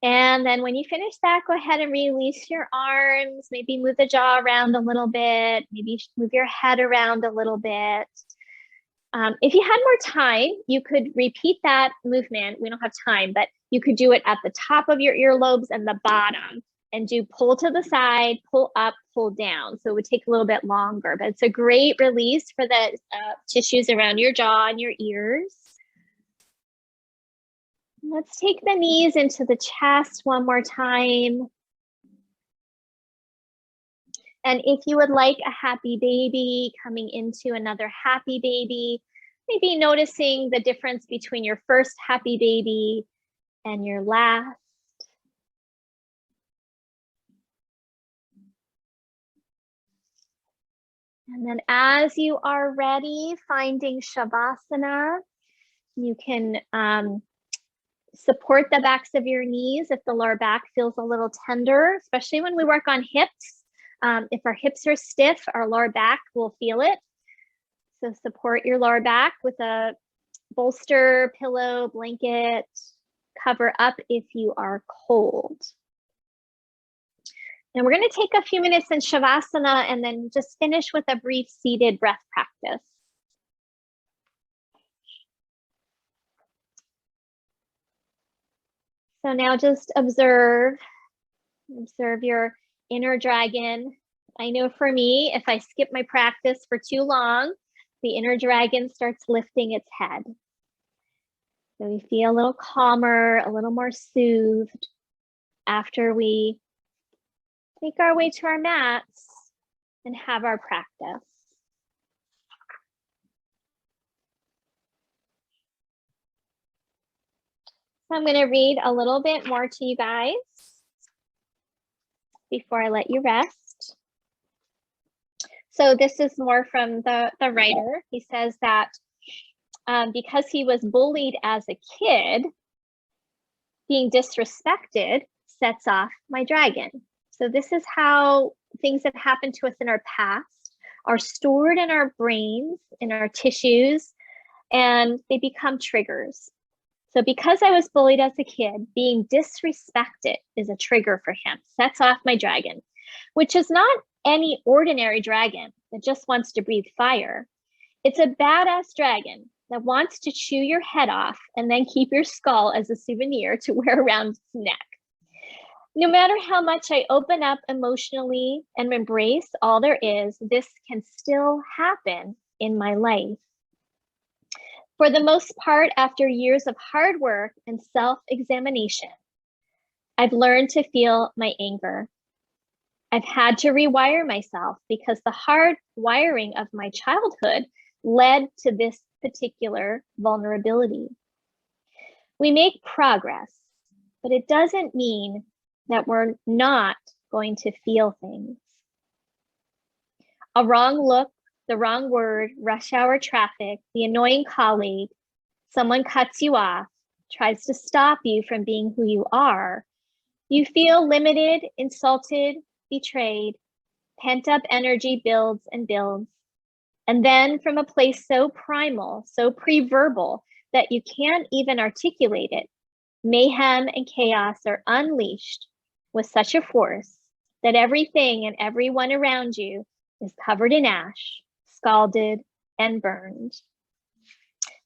And then when you finish that, go ahead and release your arms, maybe move the jaw around a little bit, maybe move your head around a little bit. If you had more time, you could repeat that movement. We don't have time, but you could do it at the top of your earlobes and the bottom, and do pull to the side, pull up, pull down. So it would take a little bit longer, but it's a great release for the tissues around your jaw and your ears. Let's take the knees into the chest 1 more time. And if you would like a happy baby coming into another happy baby, maybe noticing the difference between your first happy baby and your last. And then as you are ready, finding Shavasana, you can support the backs of your knees if the lower back feels a little tender, especially when we work on hips. If our hips are stiff, our lower back will feel it. So support your lower back with a bolster, pillow, blanket, cover up if you are cold. And we're going to take a few minutes in Shavasana and then just finish with a brief seated breath practice. So now just observe your inner dragon. I know for me, if I skip my practice for too long, the inner dragon starts lifting its head. So we feel a little calmer, a little more soothed after we make our way to our mats and have our practice. So I'm going to read a little bit more to you guys before I let you rest. So this is more from the writer. He says that because he was bullied as a kid, being disrespected sets off my dragon. So this is how things that happen to us in our past are stored in our brains, in our tissues, and they become triggers. So because I was bullied as a kid, being disrespected is a trigger for him, sets off my dragon, which is not any ordinary dragon that just wants to breathe fire. It's a badass dragon that wants to chew your head off and then keep your skull as a souvenir to wear around its neck. No matter how much I open up emotionally and embrace all there is, this can still happen in my life. For the most part, after years of hard work and self-examination, I've learned to feel my anger. I've had to rewire myself because the hard wiring of my childhood led to this particular vulnerability. We make progress, but it doesn't mean that we're not going to feel things. A wrong look, the wrong word, rush hour traffic, the annoying colleague, someone cuts you off, tries to stop you from being who you are. You feel limited, insulted, betrayed. Pent up energy builds and builds. And then from a place so primal, so pre-verbal that you can't even articulate it, mayhem and chaos are unleashed with such a force that everything and everyone around you is covered in ash, scalded, and burned.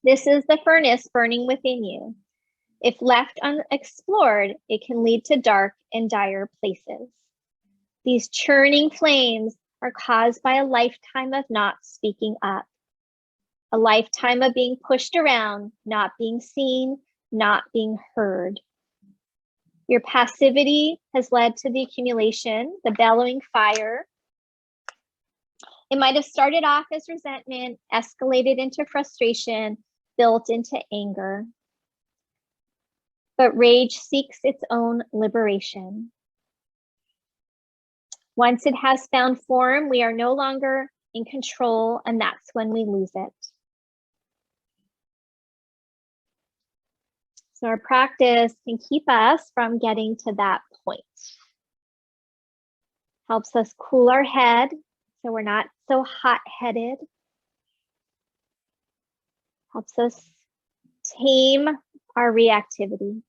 This is the furnace burning within you. If left unexplored, it can lead to dark and dire places. These churning flames are caused by a lifetime of not speaking up, a lifetime of being pushed around, not being seen, not being heard. Your passivity has led to the accumulation, the bellowing fire. It might have started off as resentment, escalated into frustration, built into anger. But rage seeks its own liberation. Once it has found form, we are no longer in control, and that's when we lose it. So our practice can keep us from getting to that point. Helps us cool our head so we're not so hot-headed. Helps us tame our reactivity.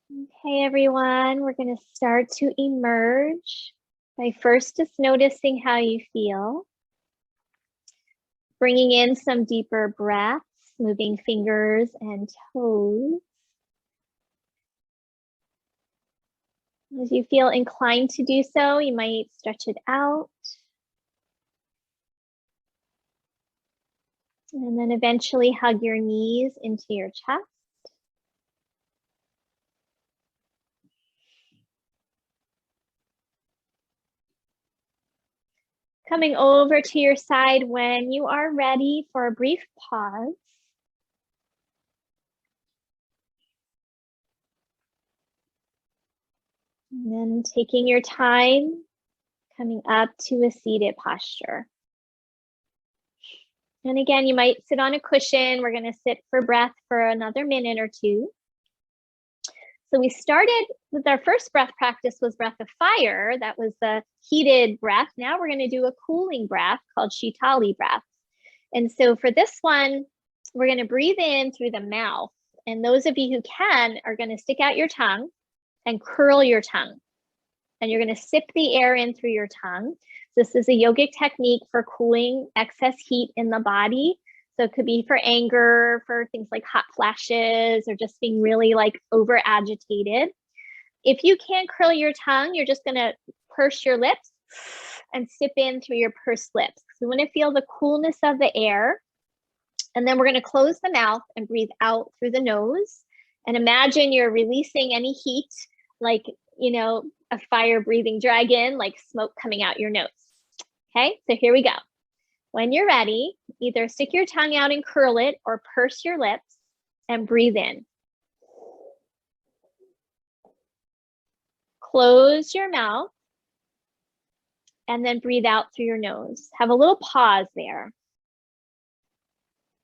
Okay, everyone, we're going to start to emerge by first just noticing how you feel. Bringing in some deeper breaths, moving fingers and toes. As you feel inclined to do so, you might stretch it out. And then eventually hug your knees into your chest. Coming over to your side when you are ready for a brief pause. And then taking your time, coming up to a seated posture. And again, you might sit on a cushion. We're going to sit for breath for another minute or two. So we started with our first breath practice was breath of fire. That was the heated breath. Now we're going to do a cooling breath called Shitali breath. And so for this one, we're going to breathe in through the mouth. And those of you who can are going to stick out your tongue and curl your tongue. And you're going to sip the air in through your tongue. This is a yogic technique for cooling excess heat in the body. So it could be for anger, for things like hot flashes, or just being really like over agitated. If you can't curl your tongue, you're just going to purse your lips and sip in through your pursed lips. So you want to feel the coolness of the air. And then we're going to close the mouth and breathe out through the nose. And imagine you're releasing any heat, like, you know, a fire breathing dragon, like smoke coming out your nose. Okay, so here we go. When you're ready, either stick your tongue out and curl it or purse your lips and breathe in. Close your mouth and then breathe out through your nose. Have a little pause there.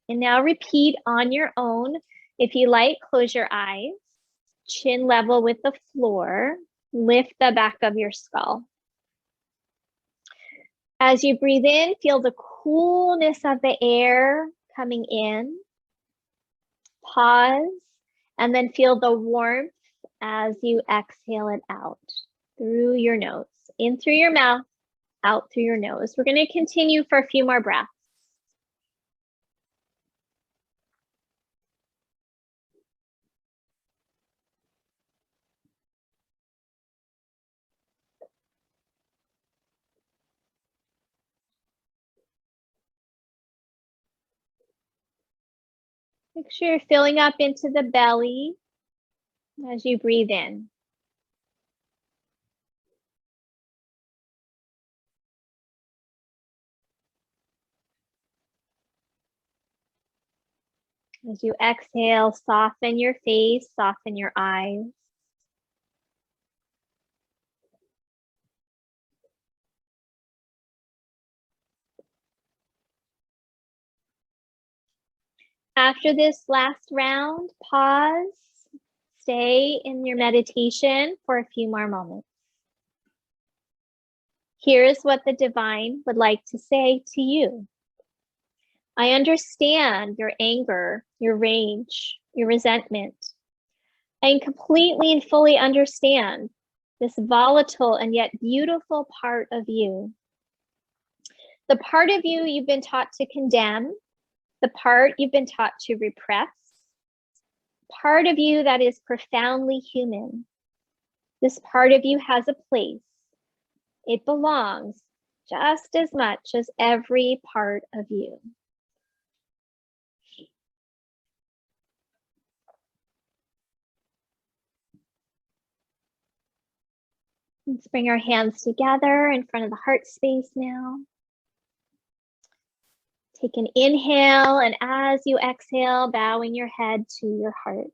And now repeat on your own. If you like, close your eyes, chin level with the floor, lift the back of your skull. As you breathe in, feel the coolness of the air coming in. Pause, and then feel the warmth as you exhale it out through your nose. In through your mouth, out through your nose. We're going to continue for a few more breaths. Make sure you're filling up into the belly as you breathe in. As you exhale, soften your face, soften your eyes. After this last round, pause, stay in your meditation for a few more moments. Here's what the divine would like to say to you. I understand your anger, your rage, your resentment. I completely and fully understand this volatile and yet beautiful part of you. The part of you you've been taught to condemn, the part you've been taught to repress, part of you that is profoundly human. This part of you has a place. It belongs just as much as every part of you. Let's bring our hands together in front of the heart space now. Take an inhale, and as you exhale, bowing your head to your heart.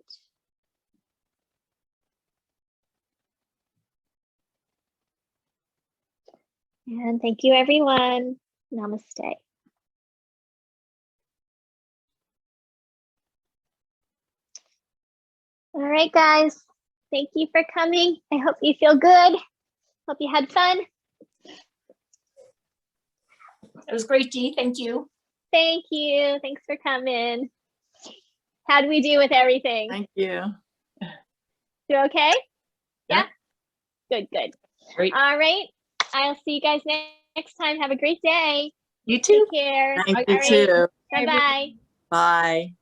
And thank you, everyone. Namaste. All right, guys. Thank you for coming. I hope you feel good. Hope you had fun. It was great, Dee. Thank you. Thank you. Thanks for coming. How'd we do with everything? Thank you. You okay? Yeah. Good, good. Great. All right. I'll see you guys next time. Have a great day. You too. Take care. Thank All you right. too. Bye-bye. Bye.